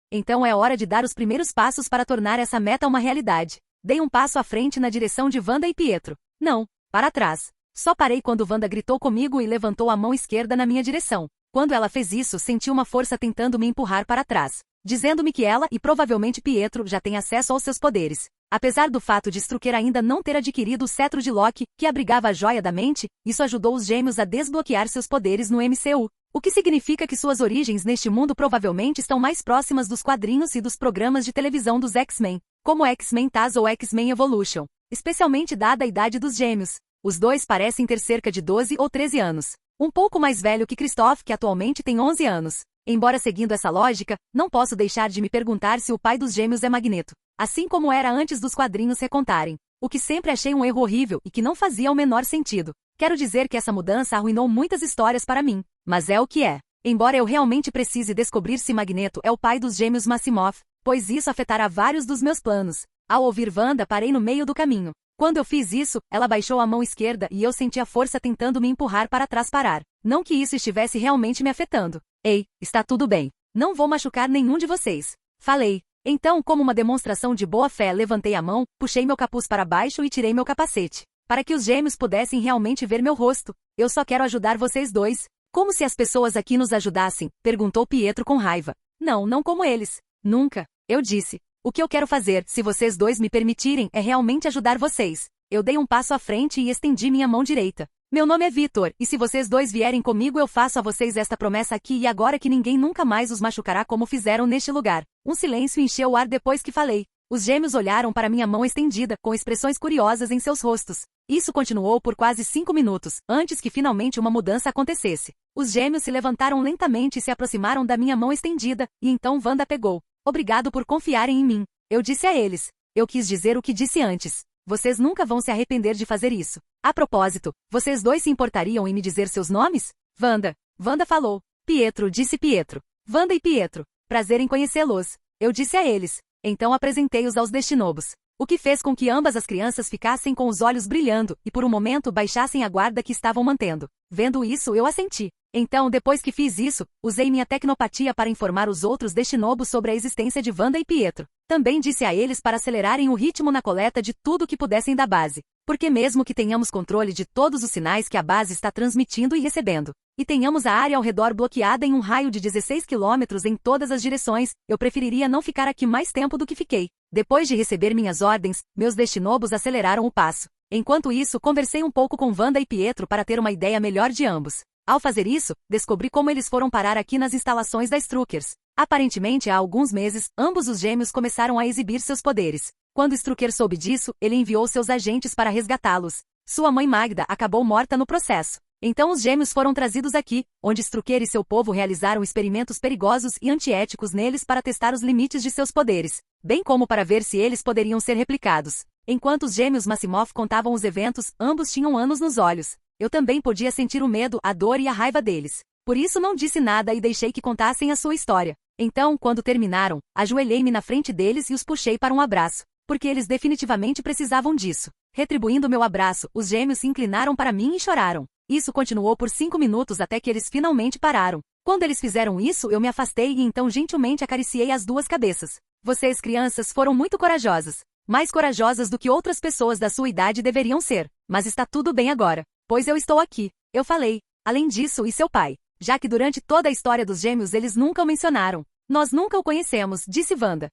Então é hora de dar os primeiros passos para tornar essa meta uma realidade. Dei um passo à frente na direção de Wanda e Pietro. Não, para trás. Só parei quando Wanda gritou comigo e levantou a mão esquerda na minha direção. Quando ela fez isso, senti uma força tentando me empurrar para trás, dizendo-me que ela e provavelmente Pietro já têm acesso aos seus poderes. Apesar do fato de Strucker ainda não ter adquirido o cetro de Loki, que abrigava a joia da mente, isso ajudou os gêmeos a desbloquear seus poderes no MCU. O que significa que suas origens neste mundo provavelmente estão mais próximas dos quadrinhos e dos programas de televisão dos X-Men, como X-Men TAS ou X-Men Evolution, especialmente dada a idade dos gêmeos. Os dois parecem ter cerca de 12 ou 13 anos. Um pouco mais velho que Christoph, que atualmente tem 11 anos. Embora seguindo essa lógica, não posso deixar de me perguntar se o pai dos gêmeos é Magneto, assim como era antes dos quadrinhos recontarem. O que sempre achei um erro horrível e que não fazia o menor sentido. Quero dizer que essa mudança arruinou muitas histórias para mim, mas é o que é. Embora eu realmente precise descobrir se Magneto é o pai dos gêmeos Maximoff, pois isso afetará vários dos meus planos. Ao ouvir Wanda, parei no meio do caminho. Quando eu fiz isso, ela baixou a mão esquerda e eu senti a força tentando me empurrar para trás parar. Não que isso estivesse realmente me afetando. Ei, está tudo bem. Não vou machucar nenhum de vocês. Falei. Então, como uma demonstração de boa fé, levantei a mão, puxei meu capuz para baixo e tirei meu capacete. Para que os gêmeos pudessem realmente ver meu rosto. Eu só quero ajudar vocês dois. Como se as pessoas aqui nos ajudassem, perguntou Pietro com raiva. Não como eles. Nunca. Eu disse. O que eu quero fazer, se vocês dois me permitirem, é realmente ajudar vocês. Eu dei um passo à frente e estendi minha mão direita. Meu nome é Vitor, e se vocês dois vierem comigo eu faço a vocês esta promessa aqui e agora que ninguém nunca mais os machucará como fizeram neste lugar. Um silêncio encheu o ar depois que falei. Os gêmeos olharam para minha mão estendida, com expressões curiosas em seus rostos. Isso continuou por quase 5 minutos, antes que finalmente uma mudança acontecesse. Os gêmeos se levantaram lentamente e se aproximaram da minha mão estendida, e então Wanda pegou. Obrigado por confiarem em mim. Eu disse a eles. Eu quis dizer o que disse antes. Vocês nunca vão se arrepender de fazer isso. A propósito, vocês dois se importariam em me dizer seus nomes? Wanda. Wanda falou. Pietro, disse Pietro. Wanda e Pietro. Prazer em conhecê-los. Eu disse a eles. Então apresentei-os aos Destinobos. O que fez com que ambas as crianças ficassem com os olhos brilhando e por um momento baixassem a guarda que estavam mantendo. Vendo isso, eu assenti. Então, depois que fiz isso, usei minha tecnopatia para informar os outros Destinobos sobre a existência de Wanda e Pietro. Também disse a eles para acelerarem o ritmo na coleta de tudo que pudessem da base. Porque mesmo que tenhamos controle de todos os sinais que a base está transmitindo e recebendo, e tenhamos a área ao redor bloqueada em um raio de 16 quilômetros em todas as direções, eu preferiria não ficar aqui mais tempo do que fiquei. Depois de receber minhas ordens, meus Destinobos aceleraram o passo. Enquanto isso, conversei um pouco com Wanda e Pietro para ter uma ideia melhor de ambos. Ao fazer isso, descobri como eles foram parar aqui nas instalações da Struckers. Aparentemente, há alguns meses, ambos os gêmeos começaram a exibir seus poderes. Quando Strucker soube disso, ele enviou seus agentes para resgatá-los. Sua mãe Magda acabou morta no processo. Então os gêmeos foram trazidos aqui, onde Strucker e seu povo realizaram experimentos perigosos e antiéticos neles para testar os limites de seus poderes, bem como para ver se eles poderiam ser replicados. Enquanto os gêmeos Maximoff contavam os eventos, ambos tinham anos nos olhos. Eu também podia sentir o medo, a dor e a raiva deles. Por isso não disse nada e deixei que contassem a sua história. Então, quando terminaram, ajoelhei-me na frente deles e os puxei para um abraço, porque eles definitivamente precisavam disso. Retribuindo meu abraço, os gêmeos se inclinaram para mim e choraram. Isso continuou por 5 minutos até que eles finalmente pararam. Quando eles fizeram isso, eu me afastei e então gentilmente acariciei as duas cabeças. Vocês, crianças, foram muito corajosas. Mais corajosas do que outras pessoas da sua idade deveriam ser. Mas está tudo bem agora. Pois eu estou aqui. Eu falei. Além disso, e seu pai? Já que durante toda a história dos gêmeos eles nunca o mencionaram. Nós nunca o conhecemos, disse Wanda.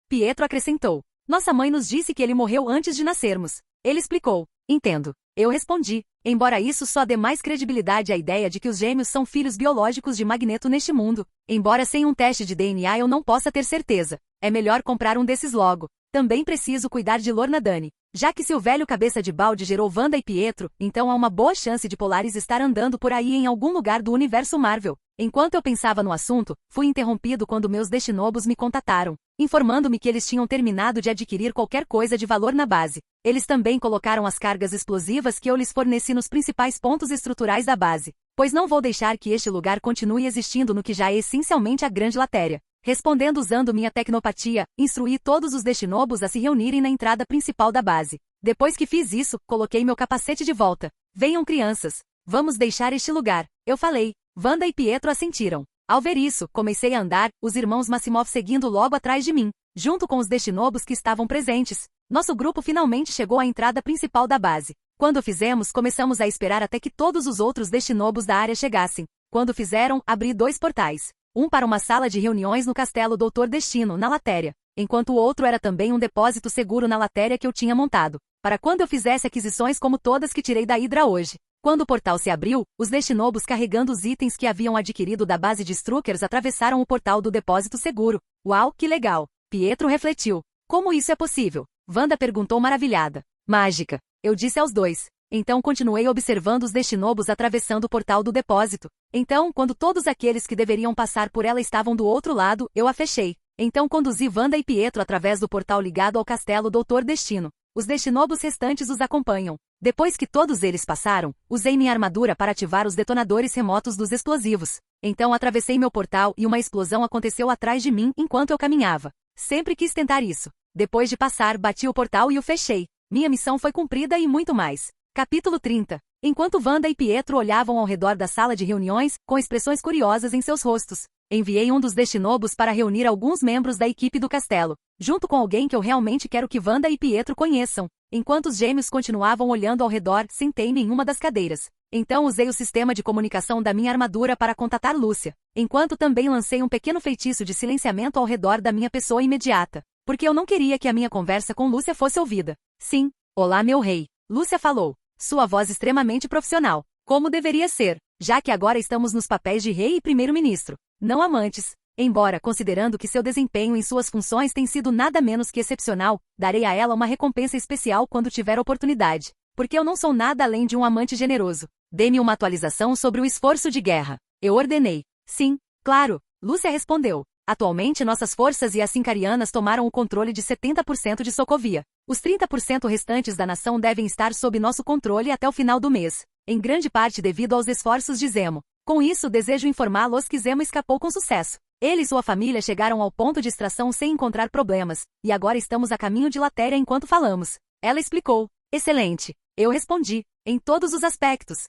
Pietro acrescentou. Nossa mãe nos disse que ele morreu antes de nascermos. Ele explicou. Entendo. Eu respondi. Embora isso só dê mais credibilidade à ideia de que os gêmeos são filhos biológicos de Magneto neste mundo. Embora sem um teste de DNA eu não possa ter certeza. É melhor comprar um desses logo. Também preciso cuidar de Lorna Dani. Já que seu velho cabeça de balde gerou Wanda e Pietro, então há uma boa chance de Polaris estar andando por aí em algum lugar do universo Marvel. Enquanto eu pensava no assunto, fui interrompido quando meus Destinobos me contataram, informando-me que eles tinham terminado de adquirir qualquer coisa de valor na base. Eles também colocaram as cargas explosivas que eu lhes forneci nos principais pontos estruturais da base, pois não vou deixar que este lugar continue existindo no que já é essencialmente a Grande Latéria. Respondendo usando minha tecnopatia, instruí todos os Destinobos a se reunirem na entrada principal da base. Depois que fiz isso, coloquei meu capacete de volta. Venham, crianças. Vamos deixar este lugar. Eu falei. Wanda e Pietro assentiram. Ao ver isso, comecei a andar, os irmãos Maximoff seguindo logo atrás de mim, junto com os Destinobos que estavam presentes. Nosso grupo finalmente chegou à entrada principal da base. Quando o fizemos, começamos a esperar até que todos os outros Destinobos da área chegassem. Quando fizeram, abri 2 portais. Um para uma sala de reuniões no Castelo Doutor Destino, na Latéria, enquanto o outro era também um depósito seguro na Latéria que eu tinha montado, para quando eu fizesse aquisições como todas que tirei da Hydra hoje. Quando o portal se abriu, os Destinobos carregando os itens que haviam adquirido da base de Struckers atravessaram o portal do depósito seguro. Uau, que legal! Pietro refletiu. Como isso é possível? Wanda perguntou maravilhada. Mágica, eu disse aos dois. Então continuei observando os Destinobos atravessando o portal do depósito. Então, quando todos aqueles que deveriam passar por ela estavam do outro lado, eu a fechei. Então conduzi Wanda e Pietro através do portal ligado ao Castelo Doutor Destino. Os Destinobos restantes os acompanham. Depois que todos eles passaram, usei minha armadura para ativar os detonadores remotos dos explosivos. Então atravessei meu portal e uma explosão aconteceu atrás de mim enquanto eu caminhava. Sempre quis tentar isso. Depois de passar, bati o portal e o fechei. Minha missão foi cumprida e muito mais. Capítulo 30. Enquanto Wanda e Pietro olhavam ao redor da sala de reuniões, com expressões curiosas em seus rostos, enviei um dos Destinobos para reunir alguns membros da equipe do castelo, junto com alguém que eu realmente quero que Wanda e Pietro conheçam. Enquanto os gêmeos continuavam olhando ao redor, sentei-me em uma das cadeiras. Então usei o sistema de comunicação da minha armadura para contatar Lúcia, enquanto também lancei um pequeno feitiço de silenciamento ao redor da minha pessoa imediata, porque eu não queria que a minha conversa com Lúcia fosse ouvida. Sim, olá meu rei, Lúcia falou, sua voz extremamente profissional, como deveria ser, já que agora estamos nos papéis de rei e primeiro-ministro, não amantes. Embora, considerando que seu desempenho em suas funções tem sido nada menos que excepcional, darei a ela uma recompensa especial quando tiver oportunidade, porque eu não sou nada além de um amante generoso. Dê-me uma atualização sobre o esforço de guerra. Eu ordenei. Sim, claro, Lúcia respondeu. Atualmente nossas forças e as Sincarianas tomaram o controle de 70% de Sokovia. Os 30% restantes da nação devem estar sob nosso controle até o final do mês, em grande parte devido aos esforços de Zemo. Com isso, desejo informá-los que Zemo escapou com sucesso. Ele e sua família chegaram ao ponto de extração sem encontrar problemas, e agora estamos a caminho de Latéria enquanto falamos. Ela explicou. Excelente. Eu respondi. Em todos os aspectos.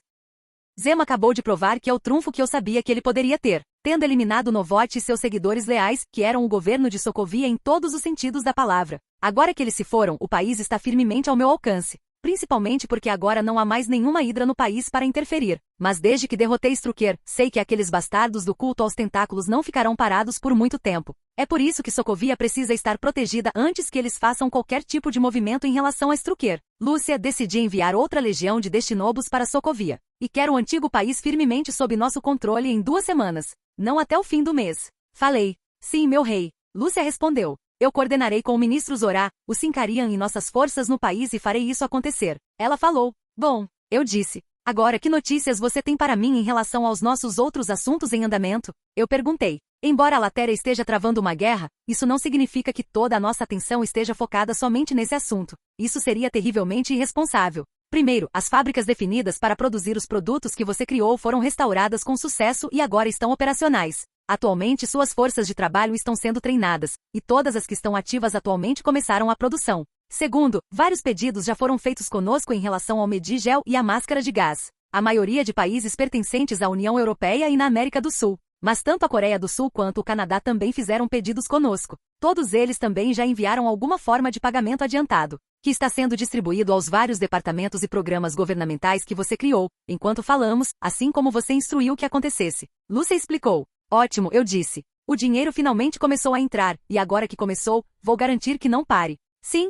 Zemo acabou de provar que é o trunfo que eu sabia que ele poderia ter, tendo eliminado Novote e seus seguidores leais, que eram o governo de Sokovia em todos os sentidos da palavra. Agora que eles se foram, o país está firmemente ao meu alcance. Principalmente porque agora não há mais nenhuma Hydra no país para interferir. Mas desde que derrotei Strucker, sei que aqueles bastardos do culto aos tentáculos não ficarão parados por muito tempo. É por isso que Sokovia precisa estar protegida antes que eles façam qualquer tipo de movimento em relação a Strucker. Lúcia, decidi enviar outra legião de Destinobos para Sokovia. E quero o antigo país firmemente sob nosso controle em 2 semanas. Não até o fim do mês. Falei. Sim, meu rei. Lúcia respondeu. Eu coordenarei com o ministro Zorá, o Sincarian e nossas forças no país e farei isso acontecer. Ela falou. Bom, eu disse. Agora que notícias você tem para mim em relação aos nossos outros assuntos em andamento? Eu perguntei. Embora a Latéria esteja travando uma guerra, isso não significa que toda a nossa atenção esteja focada somente nesse assunto. Isso seria terrivelmente irresponsável. Primeiro, as fábricas definidas para produzir os produtos que você criou foram restauradas com sucesso e agora estão operacionais. Atualmente suas forças de trabalho estão sendo treinadas, e todas as que estão ativas atualmente começaram a produção. Segundo, vários pedidos já foram feitos conosco em relação ao Medigel e à máscara de gás. A maioria de países pertencentes à União Europeia e na América do Sul. Mas tanto a Coreia do Sul quanto o Canadá também fizeram pedidos conosco. Todos eles também já enviaram alguma forma de pagamento adiantado, que está sendo distribuído aos vários departamentos e programas governamentais que você criou, enquanto falamos, assim como você instruiu que acontecesse. Lúcia explicou. Ótimo, eu disse. O dinheiro finalmente começou a entrar, e agora que começou, vou garantir que não pare. Sim,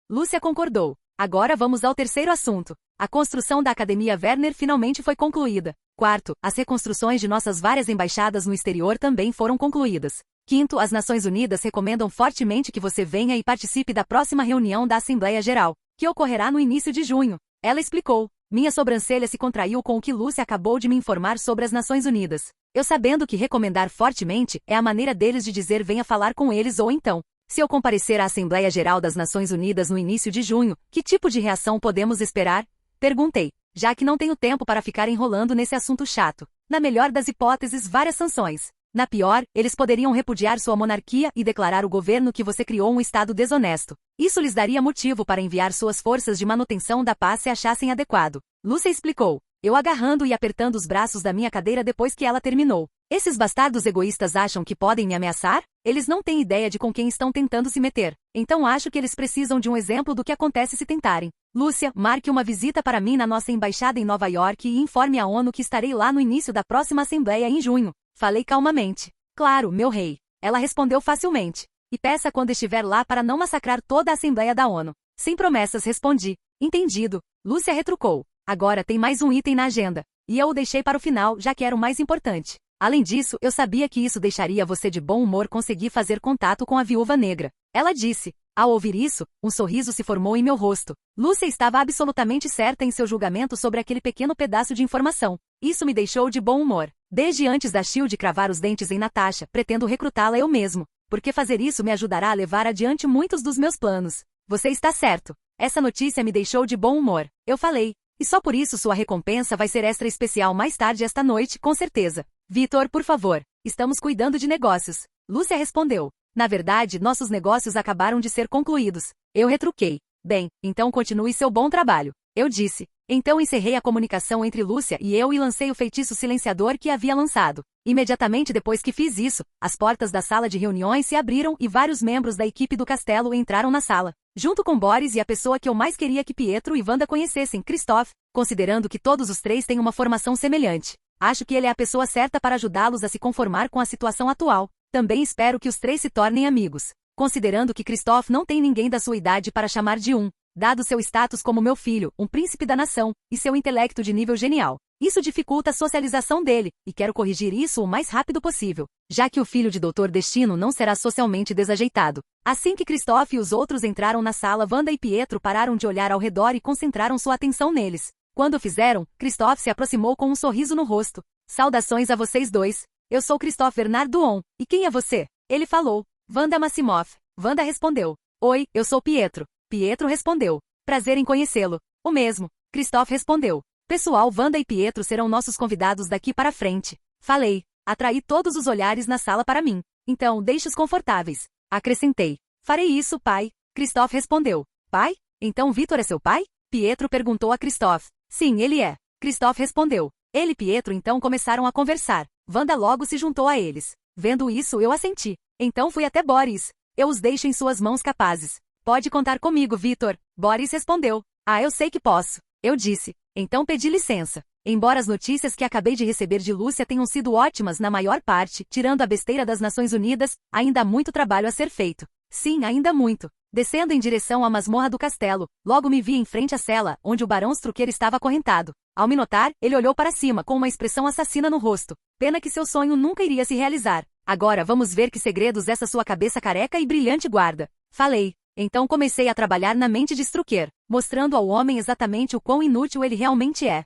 Lúcia concordou. Agora vamos ao terceiro assunto. A construção da Academia Werner finalmente foi concluída. Quarto, as reconstruções de nossas várias embaixadas no exterior também foram concluídas. Quinto, as Nações Unidas recomendam fortemente que você venha e participe da próxima reunião da Assembleia Geral, que ocorrerá no início de junho. Ela explicou. Minha sobrancelha se contraiu com o que Lúcia acabou de me informar sobre as Nações Unidas. Eu sabendo que recomendar fortemente é a maneira deles de dizer venha falar com eles ou então, se eu comparecer à Assembleia Geral das Nações Unidas no início de junho, que tipo de reação podemos esperar? Perguntei, já que não tenho tempo para ficar enrolando nesse assunto chato. Na melhor das hipóteses, várias sanções. Na pior, eles poderiam repudiar sua monarquia e declarar o governo que você criou um estado desonesto. Isso lhes daria motivo para enviar suas forças de manutenção da paz se achassem adequado. Lúcia explicou, eu agarrando e apertando os braços da minha cadeira depois que ela terminou. Esses bastardos egoístas acham que podem me ameaçar? Eles não têm ideia de com quem estão tentando se meter. Então acho que eles precisam de um exemplo do que acontece se tentarem. Lúcia, marque uma visita para mim na nossa embaixada em Nova York e informe à ONU que estarei lá no início da próxima Assembleia em junho. Falei calmamente. Claro, meu rei. Ela respondeu facilmente. E peça quando estiver lá para não massacrar toda a Assembleia da ONU. Sem promessas, respondi. Entendido. Lúcia retrucou. Agora tem mais um item na agenda. E eu o deixei para o final, já que era o mais importante. Além disso, eu sabia que isso deixaria você de bom humor conseguir fazer contato com a viúva negra. Ela disse. Ao ouvir isso, um sorriso se formou em meu rosto. Lúcia estava absolutamente certa em seu julgamento sobre aquele pequeno pedaço de informação. Isso me deixou de bom humor. Desde antes da Shield cravar os dentes em Natasha, pretendo recrutá-la eu mesmo. Porque fazer isso me ajudará a levar adiante muitos dos meus planos. Você está certo. Essa notícia me deixou de bom humor. Eu falei. E só por isso sua recompensa vai ser extra especial mais tarde esta noite, com certeza. Vitor, por favor. Estamos cuidando de negócios. Lúcia respondeu. Na verdade, nossos negócios acabaram de ser concluídos. Eu retruquei. Bem, então continue seu bom trabalho. Eu disse. Então encerrei a comunicação entre Lúcia e eu e lancei o feitiço silenciador que havia lançado. Imediatamente depois que fiz isso, as portas da sala de reuniões se abriram e vários membros da equipe do castelo entraram na sala. Junto com Boris e a pessoa que eu mais queria que Pietro e Wanda conhecessem, Christoph, considerando que todos os três têm uma formação semelhante. Acho que ele é a pessoa certa para ajudá-los a se conformar com a situação atual. Também espero que os três se tornem amigos. Considerando que Christoph não tem ninguém da sua idade para chamar de dado seu status como meu filho, um príncipe da nação, e seu intelecto de nível genial. Isso dificulta a socialização dele, e quero corrigir isso o mais rápido possível, já que o filho de Dr. Destino não será socialmente desajeitado. Assim que Christoph e os outros entraram na sala, Wanda e Pietro pararam de olhar ao redor e concentraram sua atenção neles. Quando o fizeram, Christoph se aproximou com um sorriso no rosto. Saudações a vocês dois. Eu sou Christoph Bernard. E quem é você? Ele falou. Wanda Maximoff. Wanda respondeu. Oi, eu sou Pietro. Pietro respondeu. Prazer em conhecê-lo. O mesmo. Christoph respondeu. Pessoal, Wanda e Pietro serão nossos convidados daqui para frente. Falei. Atraí todos os olhares na sala para mim. Então, deixe-os confortáveis. Acrescentei. Farei isso, pai. Christoph respondeu. Pai? Então Vitor é seu pai? Pietro perguntou a Christoph. Sim, ele é. Christoph respondeu. Ele e Pietro então começaram a conversar. Wanda logo se juntou a eles. Vendo isso, eu assenti. Então fui até Boris. Eu os deixo em suas mãos capazes. Pode contar comigo, Vitor. Boris respondeu. Ah, eu sei que posso. Eu disse. Então pedi licença. Embora as notícias que acabei de receber de Lúcia tenham sido ótimas na maior parte, tirando a besteira das Nações Unidas, ainda há muito trabalho a ser feito. Sim, ainda muito. Descendo em direção à masmorra do castelo, logo me vi em frente à cela, onde o Barão Strucker estava acorrentado. Ao me notar, ele olhou para cima com uma expressão assassina no rosto. Pena que seu sonho nunca iria se realizar. Agora vamos ver que segredos essa sua cabeça careca e brilhante guarda. Falei. Então comecei a trabalhar na mente de Strucker, mostrando ao homem exatamente o quão inútil ele realmente é.